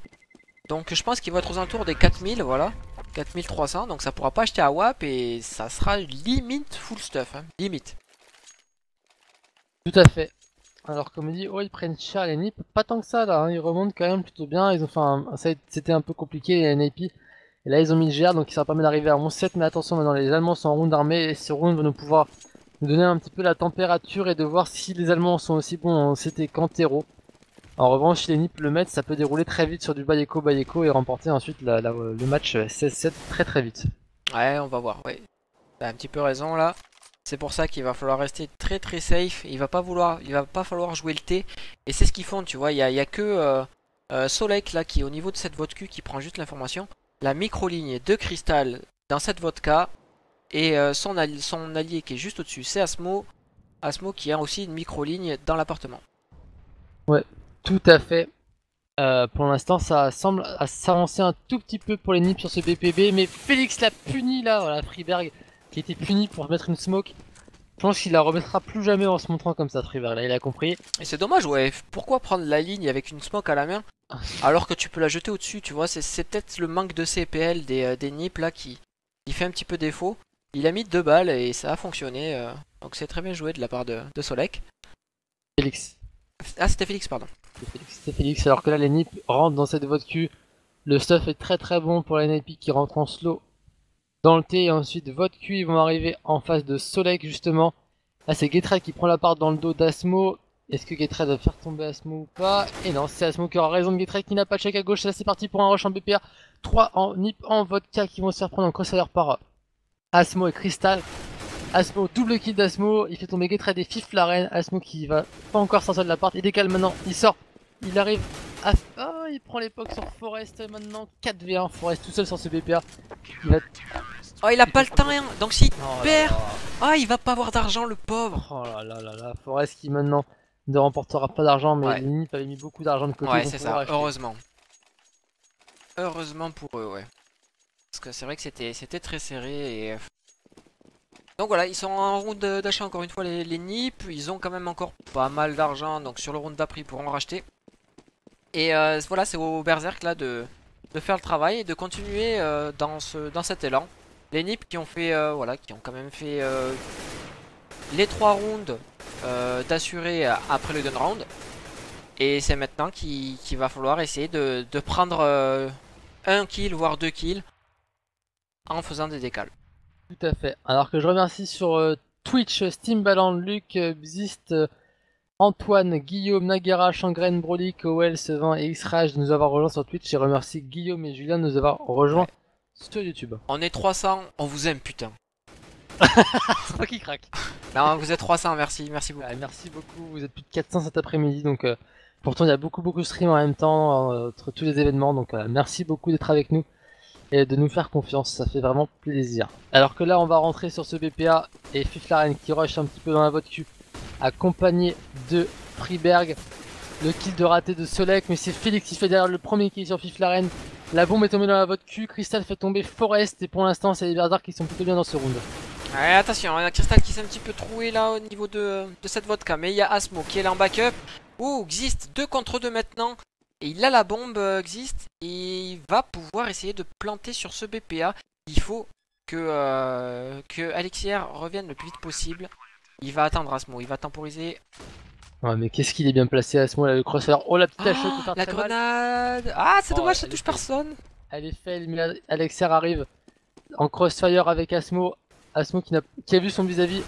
Donc je pense qu'ils vont être aux alentours des 4000, voilà. 4300, donc ça pourra pas acheter à WAP et ça sera limite full stuff, hein, limite. Tout à fait. Alors comme dit, ils prennent cher les NIP, pas tant que ça là, hein, ils remontent quand même plutôt bien, ils ont fait c'était un peu compliqué les NIP Et là ils ont mis le GR, donc ça permet d'arriver à 11-7, mais attention maintenant les Allemands sont en round armé, et ce round va nous pouvoir nous donner un petit peu la température et de voir si les Allemands sont aussi bons en CT qu'en terreau. En revanche, si les Nips le mettent, ça peut dérouler très vite sur du Bayeko et remporter ensuite le match 16-7 très très vite. Ouais, on va voir, ouais. T'as un petit peu raison là. C'est pour ça qu'il va falloir rester très très safe. Il va pas falloir jouer le T. Et c'est ce qu'ils font, tu vois. Il y a que Solek là qui est au niveau de cette vodka qui prend juste l'information. La micro-ligne de cristal dans cette vodka. Et son allié qui est juste au-dessus, c'est Asmo. Asmo qui a aussi une micro-ligne dans l'appartement. Ouais, tout à fait. Pour l'instant, ça semble s'avancer un tout petit peu pour les Nips sur ce BPB, mais Félix l'a puni là, voilà, Freeberg qui était puni pour mettre une smoke. Je pense qu'il la remettra plus jamais en se montrant comme ça, Freeberg, là il a compris. Et c'est dommage, ouais, pourquoi prendre la ligne avec une smoke à la main alors que tu peux la jeter au-dessus, tu vois, c'est peut-être le manque de CPL des Nips là qui fait un petit peu défaut. Il a mis 2 balles et ça a fonctionné, donc c'est très bien joué de la part de Solek. Félix. Ah, c'était Félix, pardon. C'était Félix, alors que là les Nips rentrent dans cette vodka. Le stuff est très très bon pour les NIP qui rentrent en slow dans le T, et ensuite vodka, ils vont arriver en face de Solek justement. Là c'est Getride qui prend la part dans le dos d'Asmo. Est-ce que Getride va faire tomber Asmo ou pas? Et non, c'est Asmo qui aura raison de Getride qui n'a pas de check à gauche. Là c'est parti pour un rush en BPR. 3 en Nip en vodka qui vont se faire prendre en crossfire par Asmo et Crystal. Asmo, double kill d'Asmo, il fait tomber Getride et Fif la reine. Asmo qui va pas encore sortir de la part, il décale maintenant, il sort, il arrive à... Oh, il prend l'époque sur Forest maintenant, 4v1, Forest tout seul sur ce BPA. Il va... Oh, il a pas le temps, hein. Donc s'il Oh perd, oh, il va pas avoir d'argent, le pauvre. Oh là là là là, Forest qui maintenant ne remportera pas d'argent, mais Ouais. les Nip avaient mis beaucoup d'argent de côté. Ouais, c'est ça, heureusement. Heureusement pour eux, ouais. Parce que c'est vrai que c'était très serré et... Donc voilà, ils sont en round d'achat encore une fois les Nip. Ils ont quand même encore pas mal d'argent, donc sur le round d'après ils pourront racheter. Et voilà, c'est au Berserk là de faire le travail et de continuer dans cet élan. Les Nip qui ont fait, voilà, qui ont quand même fait les 3 rounds d'assurer après le gun round. Et c'est maintenant qu'il va falloir essayer de prendre 1 kill voire 2 kills en faisant des décales. Tout à fait. Alors que je remercie sur Twitch, Steamballand, Luc, Bzist, Antoine, Guillaume, Nagara, Shangren, Broly, Kowel, Sevin et X-Rage de nous avoir rejoints sur Twitch. Et remercie Guillaume et Julien de nous avoir rejoints sur YouTube. On est 300, on vous aime putain. C'est toi qui craque. Non, vous êtes 300, merci beaucoup. Ouais, merci beaucoup, vous êtes plus de 400 cet après-midi, donc pourtant il y a beaucoup de streams en même temps entre tous les événements, donc merci beaucoup d'être avec nous et de nous faire confiance, ça fait vraiment plaisir. Alors que là on va rentrer sur ce BPA et Fiflaren qui rush un petit peu dans la vodka, accompagné de Freeberg. Le kill de raté de Solek, mais c'est Félix qui fait derrière le premier kill sur Fiflaren. La bombe est tombée dans la vodka, Crystal fait tomber Forest et pour l'instant c'est les Berserk qui sont plutôt bien dans ce round. Ouais, attention, il y a Crystal qui s'est un petit peu troué là au niveau de cette vodka. Mais il y a Asmo qui est là en backup. Oh, Xist 2 contre 2 maintenant. Et il a la bombe, Xist. Et il va pouvoir essayer de planter sur ce BPA. Il faut que Alexier revienne le plus vite possible. Il va attendre Asmo, il va temporiser. Ouais, mais qu'est-ce qu'il est bien placé Asmo là, le crossfire. Oh la petite hache peut faire la très mal. grenade. Ah, c'est dommage, ça touche personne. Elle est faite, mais Alexier arrive en crossfire avec Asmo. Asmo qui a vu son vis-à-vis.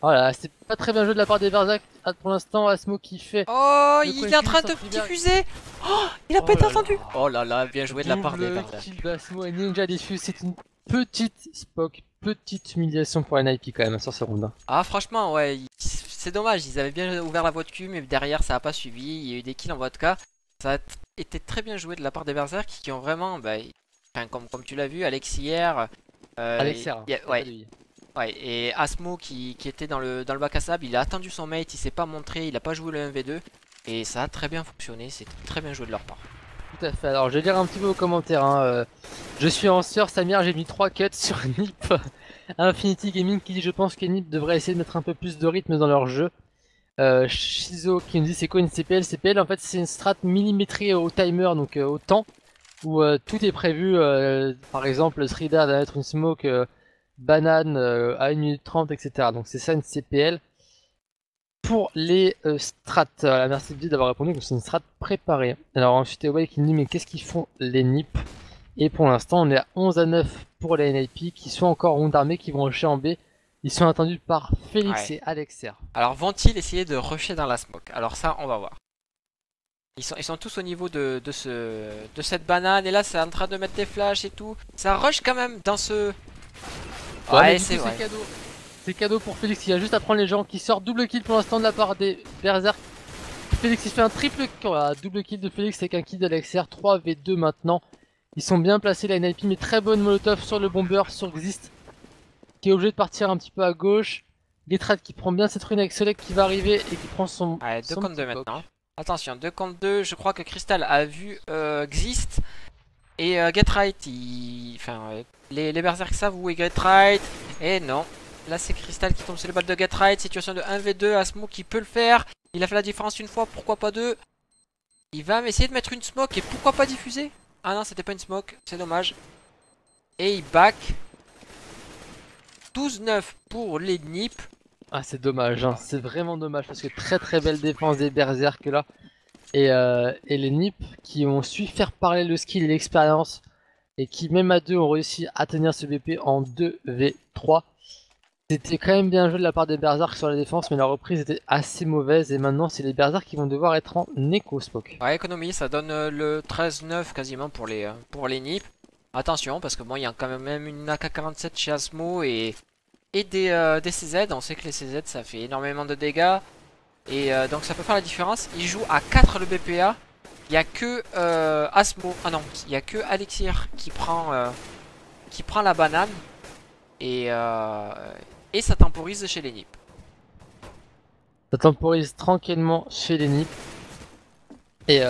Oh là, c'est pas très bien joué de la part des Berserk pour l'instant. Asmo qui fait. Oh, il est en train de diffuser. Oh, il a pas été entendu. Oh là là, bien joué de la part des Berserk. Kill d'Asmo et Ninja diffuse, c'est une petite Spock, petite humiliation pour NIP quand même sur ce round. Ah, franchement, ouais, c'est dommage. Ils avaient bien ouvert la vodka, mais derrière ça a pas suivi. Il y a eu des kills en vodka. Ça a été très bien joué de la part des Berserk qui ont vraiment, bah, enfin, comme tu l'as vu, Alexier. Alexier, ouais, et Asmo qui était dans le bac à sable, il a attendu son mate, il s'est pas montré, il a pas joué le 1v2 et ça a très bien fonctionné, c'était très bien joué de leur part. Tout à fait, alors je vais lire un petit peu vos commentaires. Hein. Je suis en sueur, Samir, j'ai mis 3 cuts sur Nip. Infinity Gaming qui dit je pense que Nip devrait essayer de mettre un peu plus de rythme dans leur jeu. Shizo qui nous dit c'est quoi une CPL? CPL en fait c'est une strat millimétrée au timer, donc au temps. Où tout est prévu, par exemple le Srida va mettre une smoke banane à 1 minute 30, etc. Donc c'est ça une CPL. pour les strats. Voilà, merci Bill d'avoir répondu, donc c'est une strat préparée. Alors ensuite Away qui nous dit mais qu'est-ce qu'ils font les NIP? Et pour l'instant on est à 11 à 9 pour les NIP qui sont encore round armés, qui vont rusher en B. Ils sont attendus par Félix et Alexer. Alors vont-ils essayer de rusher dans la smoke? Alors ça on va voir. Ils sont tous au niveau de cette banane et là c'est en train de mettre des flashs et tout. Ça rush quand même dans ce... Ouais, c'est cadeau. C'est cadeau pour Félix, il a juste à prendre les gens qui sortent double kill pour l'instant de la part des Berserk. Félix il fait un triple kill, voilà, double kill de Félix avec un kill d'Alexer, 3v2 maintenant. Ils sont bien placés la NIP, mais très bonne molotov sur le bomber, sur Xist, qui est obligé de partir un petit peu à gauche. Getrad qui prend bien cette rune avec Solek qui va arriver et qui prend son... Ouais, 2 contre 2 maintenant. Attention, 2 contre 2, je crois que Crystal a vu Xist et Getright. Enfin, les Berserk savent où est Getright. Et non. Là c'est Crystal qui tombe sur les balles de Getright. Situation de 1v2, Asmo qui peut le faire. Il a fait la différence une fois, pourquoi pas deux. Il va essayer de mettre une smoke et pourquoi pas diffuser. Ah non, c'était pas une smoke, c'est dommage. Et il back. 12-9 pour les NIP. Ah c'est dommage, hein. C'est vraiment dommage parce que très belle défense des Berserk là. Et les NIP qui ont su faire parler le skill et l'expérience. Et qui même à deux ont réussi à tenir ce BP en 2v3. C'était quand même bien joué de la part des Berserk sur la défense, mais la reprise était assez mauvaise et maintenant c'est les Berserk qui vont devoir être en écho Spock. Ouais, économie, ça donne le 13-9 quasiment pour les NIP. Attention parce que bon, il y a quand même une AK-47 chez Asmo et des CZ. On sait que les CZ ça fait énormément de dégâts et donc ça peut faire la différence. Il joue à 4 le BPA. Il n'y a que Asmo, ah non, il n'y a que Alexir qui prend la banane et ça temporise chez les NIP. Ça temporise tranquillement chez les NIP. Et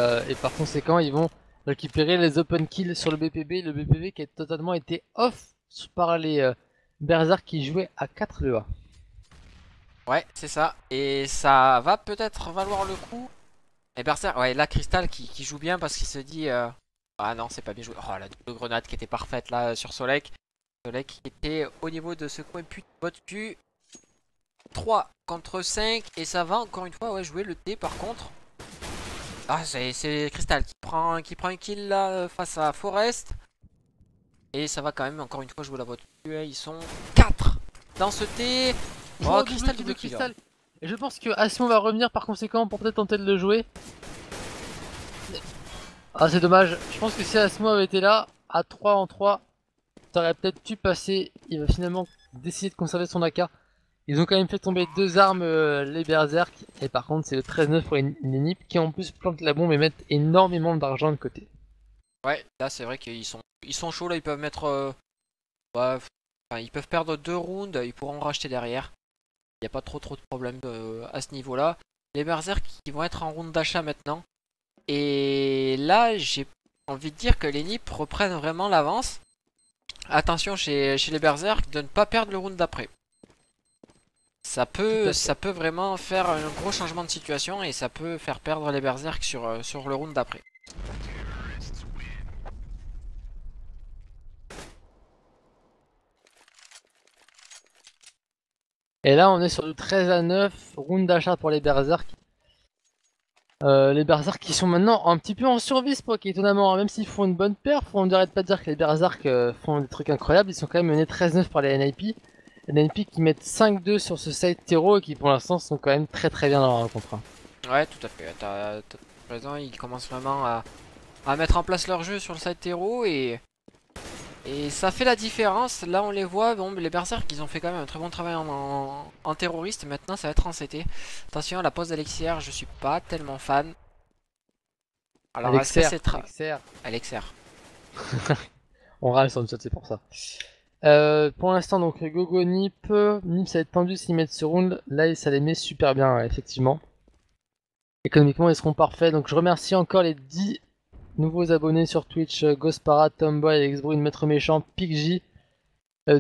par conséquent, ils vont récupérer les open kills sur le BPB. Le BPB qui a totalement été off par les Berserk qui jouaient à 4 le A. Ouais, c'est ça. Et ça va peut-être valoir le coup. Et Berserk, ouais, là Crystal qui joue bien parce qu'il se dit... Ah non, c'est pas bien joué. Oh, la double grenade qui était parfaite là sur Solek. Solek qui était au niveau de ce coin pute bot cul. 3 contre 5 et ça va encore une fois ouais, jouer le T par contre. Ah c'est Crystal qui prend un kill là face à Forest. Et ça va quand même encore une fois jouer la bot cul. Ils sont 4 dans ce T. Oh Crystal double kill. Et je pense que Asmo va revenir par conséquent pour peut-être tenter de le jouer. Ah c'est dommage, je pense que si Asmo avait été là, à 3 en 3, ça aurait peut-être pu passer. Il va finalement décider de conserver son AK. Ils ont quand même fait tomber 2 armes les Berserk. Et par contre c'est le 13-9 pour les NIP qui en plus plantent la bombe et mettent énormément d'argent de côté. Ouais, là c'est vrai qu'ils sont chauds là, ils peuvent mettre... ouais, enfin, ils peuvent perdre 2 rounds, ils pourront en racheter derrière. Il n'y a pas trop de problèmes à ce niveau là. Les Berserk qui vont être en round d'achat maintenant. Et là j'ai envie de dire que les NIP reprennent vraiment l'avance. Attention chez les Berserk de ne pas perdre le round d'après. Ça peut vraiment faire un gros changement de situation et ça peut faire perdre les Berserk sur le round d'après. Et là on est sur du 13 à 9, round d'achat pour les Berserk. Les Berserk qui sont maintenant un petit peu en survie Spock, étonnamment, hein, même s'ils font une bonne perf, on n'arrête pas de dire que les Berserk font des trucs incroyables, ils sont quand même menés 13-9 par les NIP. Les NIP qui mettent 5-2 sur ce side terreau et qui pour l'instant sont quand même très bien dans leur contrat. Ouais tout à fait, t'as raison, ils commencent vraiment à mettre en place leur jeu sur le side terreau et ça fait la différence. Là on les voit, bon les Berserk ils ont fait quand même un très bon travail en terroriste. Maintenant ça va être en CT. Attention à la pose d'Alexier, je suis pas tellement fan. Alors Alexer. On râle sur le chat, c'est pour ça. Pour l'instant donc Gogo Nip ça va être tendu s'ils mettent ce round. Là ça les met super bien effectivement. Économiquement ils seront parfaits. Donc je remercie encore les 10 nouveaux abonnés sur Twitch, Ghostpara, Tomboy, Alexbrune, Maître Méchant, PixJ,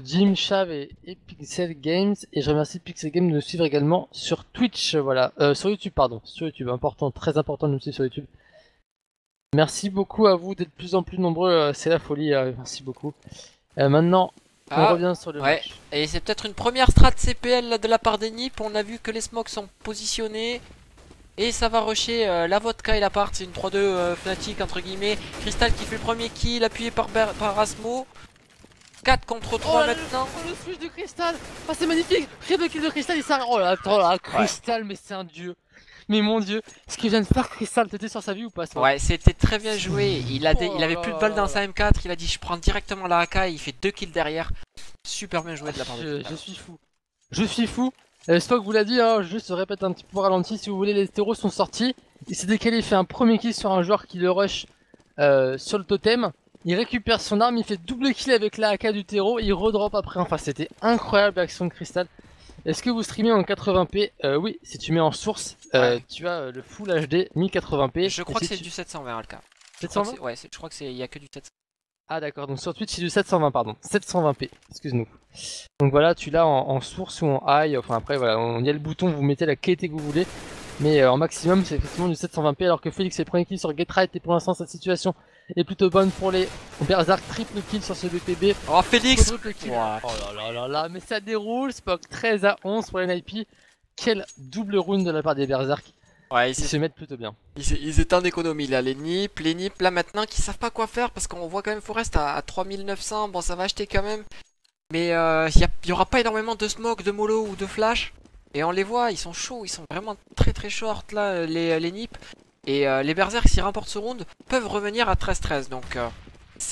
Jim, Chav et Pixel Games. Et je remercie Pixel Games de nous suivre également sur Twitch, voilà, sur YouTube pardon, sur YouTube, important, très important de nous suivre sur YouTube. Merci beaucoup à vous d'être de plus en plus nombreux, c'est la folie, merci beaucoup. Maintenant, On revient sur le ouais. match. Et c'est peut-être une première strat CPL là, de la part des Nip. On a vu que les smokes sont positionnés. Et ça va rusher la vodka et la part. C'est une 3-2 Fnatic entre guillemets. Crystal qui fait le premier kill, appuyé par Asmo. 4 contre 3 maintenant. Le switch de Crystal. Ah, c'est magnifique. Triple kill de Crystal. Il s'arrête. Oh là, attends là, Crystal, mais c'est un dieu. Mais mon dieu, ce qu'il vient de faire Crystal, t'étais sur sa vie ou pas? Ouais, c'était très bien joué. Il avait plus de balles dans sa M4. Il a dit je prends directement la AK. Il fait 2 kills derrière. Super bien joué de la part de Crystal. Je suis fou. Je suis fou. Spock vous l'a dit, hein, je se répète un petit peu ralenti. Si vous voulez, les hétéros sont sortis. Il s'est décalé, il fait un premier kill sur un joueur qui le rush sur le totem. Il récupère son arme, il fait double kill avec la AK du terreau. Il redrop après. Enfin, c'était incroyable l'action de Crystal. Est-ce que vous streamez en 80p? Oui, si tu mets en source, tu as le full HD 1080p. Je crois que c'est du 720 le cas. 720? Ouais, je crois que c'est, il y a que du 720. Ah d'accord, donc sur Twitch c'est du 720 pardon, 720p, excuse-nous. Donc voilà, tu l'as en source ou en high, enfin après voilà, il y a le bouton, vous mettez la qualité que vous voulez. Mais en maximum c'est effectivement du 720p alors que Félix est premier kill sur Getright et pour l'instant cette situation est plutôt bonne pour les Berserk, triple kill sur ce BPB. Oh Félix Wow. Oh là là là là, mais ça déroule, Spock 13-11 pour les NIP. Quel double round de la part des Berserk. Ouais, ils se mettent plutôt bien. Ils étaient en économie là, les Nip là maintenant qui savent pas quoi faire parce qu'on voit quand même Forest à 3900, bon ça va acheter quand même. Mais il y aura pas énormément de smoke, de mollo ou de flash. Et on les voit, ils sont chauds, ils sont vraiment très short là, les Nip. Et les Berserk s'ils remportent ce round peuvent revenir à 13-13. Donc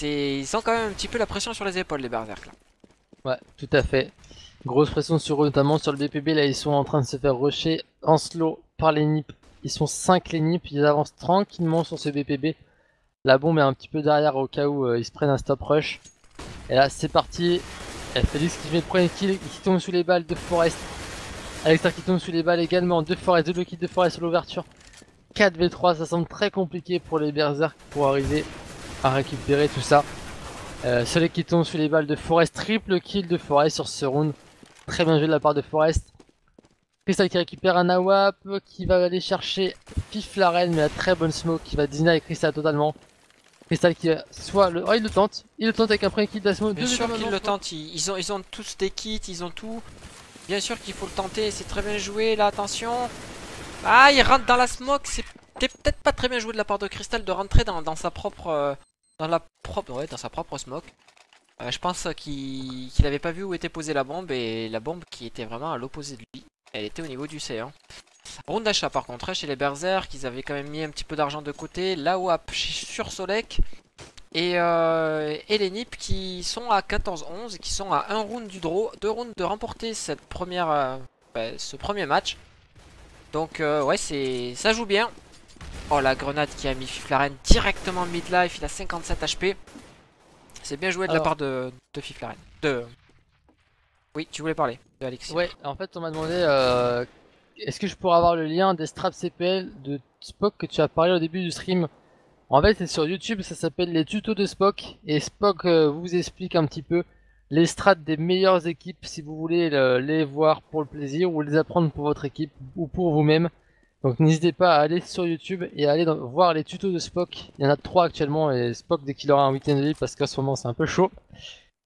ils ont quand même un petit peu la pression sur les épaules les Berserk là. Ouais, tout à fait. Grosse pression sur eux, notamment sur le BPB. Là, ils sont en train de se faire rusher en slow par les Nip. Ils sont 5 les Nip, ils avancent tranquillement sur ce BPB. La bombe est un petit peu derrière au cas où ils se prennent un stop rush. Et là, c'est parti. Félix qui fait le premier kill, qui tombe sous les balles de Forest. Alexander qui tombe sous les balles également de Forest, double kill de Forest sur l'ouverture. 4v3, ça semble très compliqué pour les Berserk pour arriver à récupérer tout ça. Celui qui tombe sous les balles de Forest, triple kill de Forest sur ce round. Très bien joué de la part de Forest. Crystal qui récupère un AWAP, qui va aller chercher Fiflaren, mais la très bonne smoke qui va deny Crystal totalement. Crystal qui soit le... Oh, il le tente avec un premier kill d'Asmo. Bien sûr qu'il le tente, ils ont tous des kits, ils ont tout. Bien sûr qu'il faut le tenter, c'est très bien joué, là attention. Ah, il rentre dans la smoke, c'était peut-être pas très bien joué de la part de Crystal de rentrer dans sa propre... dans sa propre smoke. Je pense qu'il avait pas vu où était posée la bombe, et la bombe qui était vraiment à l'opposé de lui, elle était au niveau du C1. Round d'achat par contre, chez les Berserk, ils avaient quand même mis un petit peu d'argent de côté. La WAP sur Solek. Et les Nip qui sont à 14-11 et qui sont à 1 round du draw, 2 rounds de remporter cette ce premier match. Donc ouais, ça joue bien. Oh, la grenade qui a mis Fiflaren directement mid-life, il a 57 HP. C'est bien joué de la part de Fiflaren. Oui, tu voulais parler de Alexis. Ouais, en fait on m'a demandé est-ce que je pourrais avoir le lien des straps CPL de Spock que tu as parlé au début du stream. En fait c'est sur YouTube, ça s'appelle les tutos de Spock. Et Spock vous explique un petit peu les strats des meilleures équipes si vous voulez les voir pour le plaisir ou les apprendre pour votre équipe ou pour vous-même. Donc n'hésitez pas à aller sur YouTube et à aller voir les tutos de Spock. Il y en a 3 actuellement et Spock dès qu'il aura un week-end de libre parce qu'en ce moment c'est un peu chaud.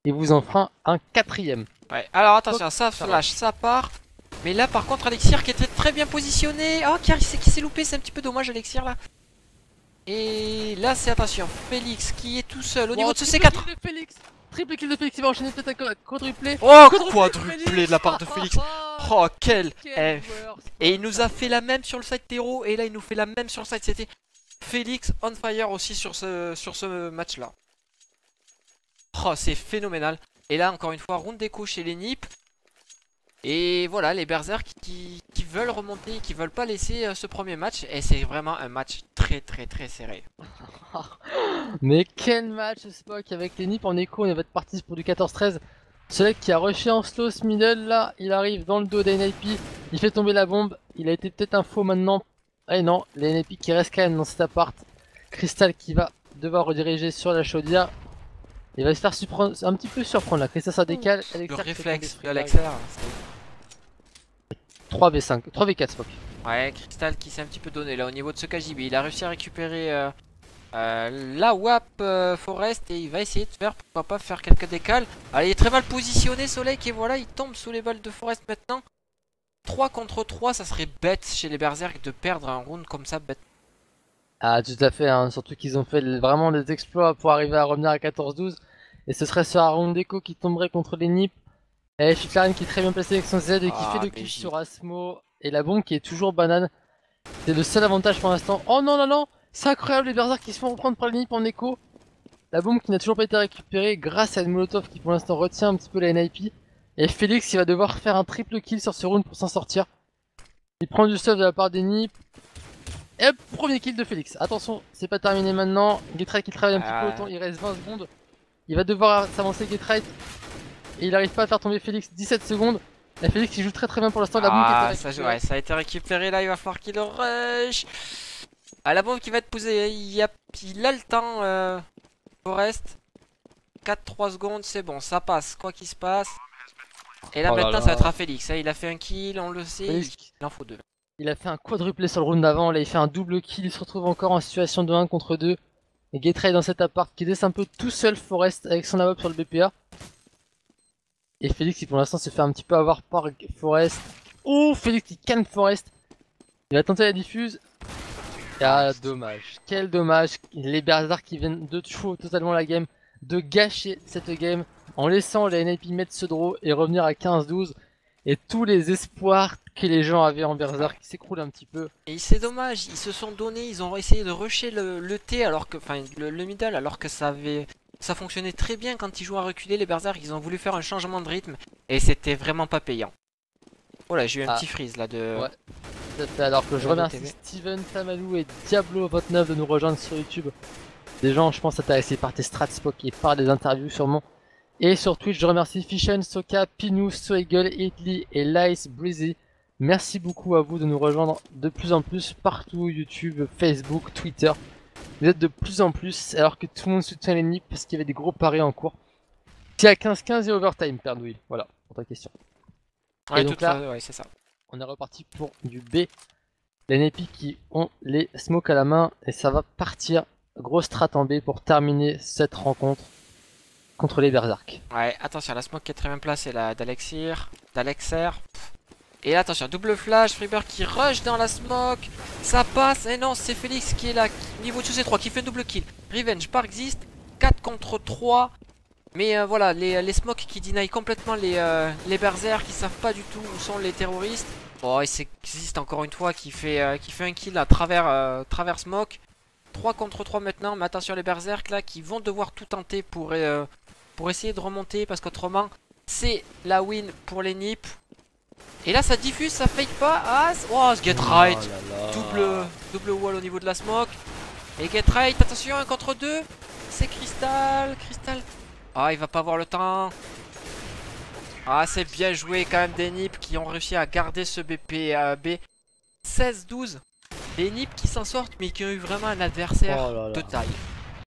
Il vous en fera un 4ème. Ouais, alors attention, ça flash, ça part. Mais là par contre Alexir qui était très bien positionné. Oh, qui s'est loupé, c'est un petit peu dommage Alexir là. Et là c'est attention, Félix qui est tout seul au niveau de ce C4. Triple kill de Félix, il va enchaîner peut-être un quadruplé. Oh, quadruplé de la part de Félix. Oh, quel F. Et il nous a fait la même sur le side terreau. Et là il nous fait la même sur le side. C'était Félix on fire aussi sur ce match là. Oh, c'est phénoménal. Et là encore une fois, round d'écho chez les Nip. Et voilà, les Berserk qui veulent remonter, qui veulent pas laisser ce premier match. Et c'est vraiment un match très serré. Mais quel match Spock avec les Nip en écho. On va être parti pour du 14-13. Celui qui a rushé en slow ce middle là, il arrive dans le dos des NIP. Il fait tomber la bombe. Il a été peut-être un faux maintenant. Ah non, les NIP qui restent quand même dans cet appart. Crystal qui va devoir rediriger sur la chaudière. Il va se faire un petit peu surprendre là. Crystal ça décale. Le réflexe de Alexer. 3v5, 3v4 Spock. Ouais, Crystal qui s'est un petit peu donné là au niveau de ce KGB. Il a réussi à récupérer La WAP Forest et il va essayer de faire, pourquoi pas faire quelques décales. Allez, il est très mal positionné Soleil et voilà, il tombe sous les balles de Forest maintenant. 3 contre 3, ça serait bête chez les Berserk de perdre un round comme ça, bête. Ah, tout à fait, hein. Surtout qu'ils ont fait vraiment des exploits pour arriver à revenir à 14-12. Et ce serait sur un round d'écho qui tomberait contre les Nips. Et Ficlaren qui est très bien placé avec son Z et qui fait le kill sur Asmo. Et la bombe qui est toujours banane. C'est le seul avantage pour l'instant. Oh non, non, non! C'est incroyable les Berserk qui se font reprendre par les Nips en écho. La bombe qui n'a toujours pas été récupérée grâce à une Molotov qui pour l'instant retient un petit peu la NIP. Et Félix il va devoir faire un triple kill sur ce round pour s'en sortir. Il prend du stuff de la part des Nips. Et hop, premier kill de Félix. Attention, c'est pas terminé maintenant. Getright qui travaille un petit peu autant, il reste 20 secondes. Il va devoir s'avancer Getright. Et il arrive pas à faire tomber Félix, 17 secondes. Et Félix il joue très très bien pour l'instant. La bombe qui a été récupérée. Ouais, ça a été récupéré là, il va falloir qu'il rush. Ah, la bombe qui va être posée, il a le temps. Forest. 4-3 secondes, c'est bon, ça passe, quoi qu'il se passe. Et là maintenant ça va être à Félix, il a fait un kill, on le sait, il en faut 2. Il a fait un quadruplé sur le round d'avant, là il fait un double kill, il se retrouve encore en situation de 1 contre 2. Et Getright dans cet appart qui laisse un peu tout seul Forest avec son AWP sur le BPA. Et Félix qui pour l'instant se fait un petit peu avoir par Forest. Oh, Félix qui calme Forest. Il va tenter la diffuse. Ah, dommage. Quel dommage. Les Berserk qui viennent de tuer totalement la game, de gâcher cette game en laissant les NIP mettre ce draw et revenir à 15-12. Et tous les espoirs que les gens avaient en Berserk s'écroulent un petit peu. Et c'est dommage, ils se sont donnés, ils ont essayé de rusher le T alors que, enfin le middle alors que ça fonctionnait très bien quand ils jouaient à reculer les Berserk, ils ont voulu faire un changement de rythme et c'était vraiment pas payant. Voilà, j'ai eu un petit freeze là de... Ouais, tout à fait, alors que je remercie Steven, Tamadou et Diablo29 de nous rejoindre sur YouTube. Des gens je pense intéressés par tes strats Spock et par des interviews sûrement. Et sur Twitch je remercie Fishen, Soka, Pinou, Soeagle, Hitly et Lice Breezy. Merci beaucoup à vous de nous rejoindre de plus en plus partout, YouTube, Facebook, Twitter. Vous êtes de plus en plus alors que tout le monde soutient les Nips parce qu'il y avait des gros paris en cours. C'est à 15-15 et overtime, Père Nouil. Voilà, pour ta question. Ouais, et donc là, ouais, c'est ça. On est reparti pour du B. Les Nips qui ont les smokes à la main et ça va partir. Grosse strat en B pour terminer cette rencontre contre les Berserk. Ouais, attention, la smoke qui est très bien placée là, d'Alexer. Et là, attention, double flash, Freebird qui rush dans la smoke. Ça passe, et non, c'est Félix qui est là, niveau de c 3 qui fait un double kill. Revenge par existe, 4 contre 3. Mais voilà, les smokes qui deny complètement les Berserk, qui savent pas du tout où sont les terroristes. Bon, et c'est existe encore une fois qui fait un kill à travers smoke. 3 contre 3 maintenant, mais attention les Berserk là qui vont devoir tout tenter pour essayer de remonter parce qu'autrement c'est la win pour les Nips. Et là ça diffuse, ça fake pas. Ah, oh, ce Getright, double wall au niveau de la smoke. Et Getright, attention, 1 contre 2. C'est Crystal. Ah, il va pas avoir le temps. Ah, c'est bien joué quand même des Nips qui ont réussi à garder ce BP 16-12. Les Nips qui s'en sortent mais qui ont eu vraiment un adversaire de taille.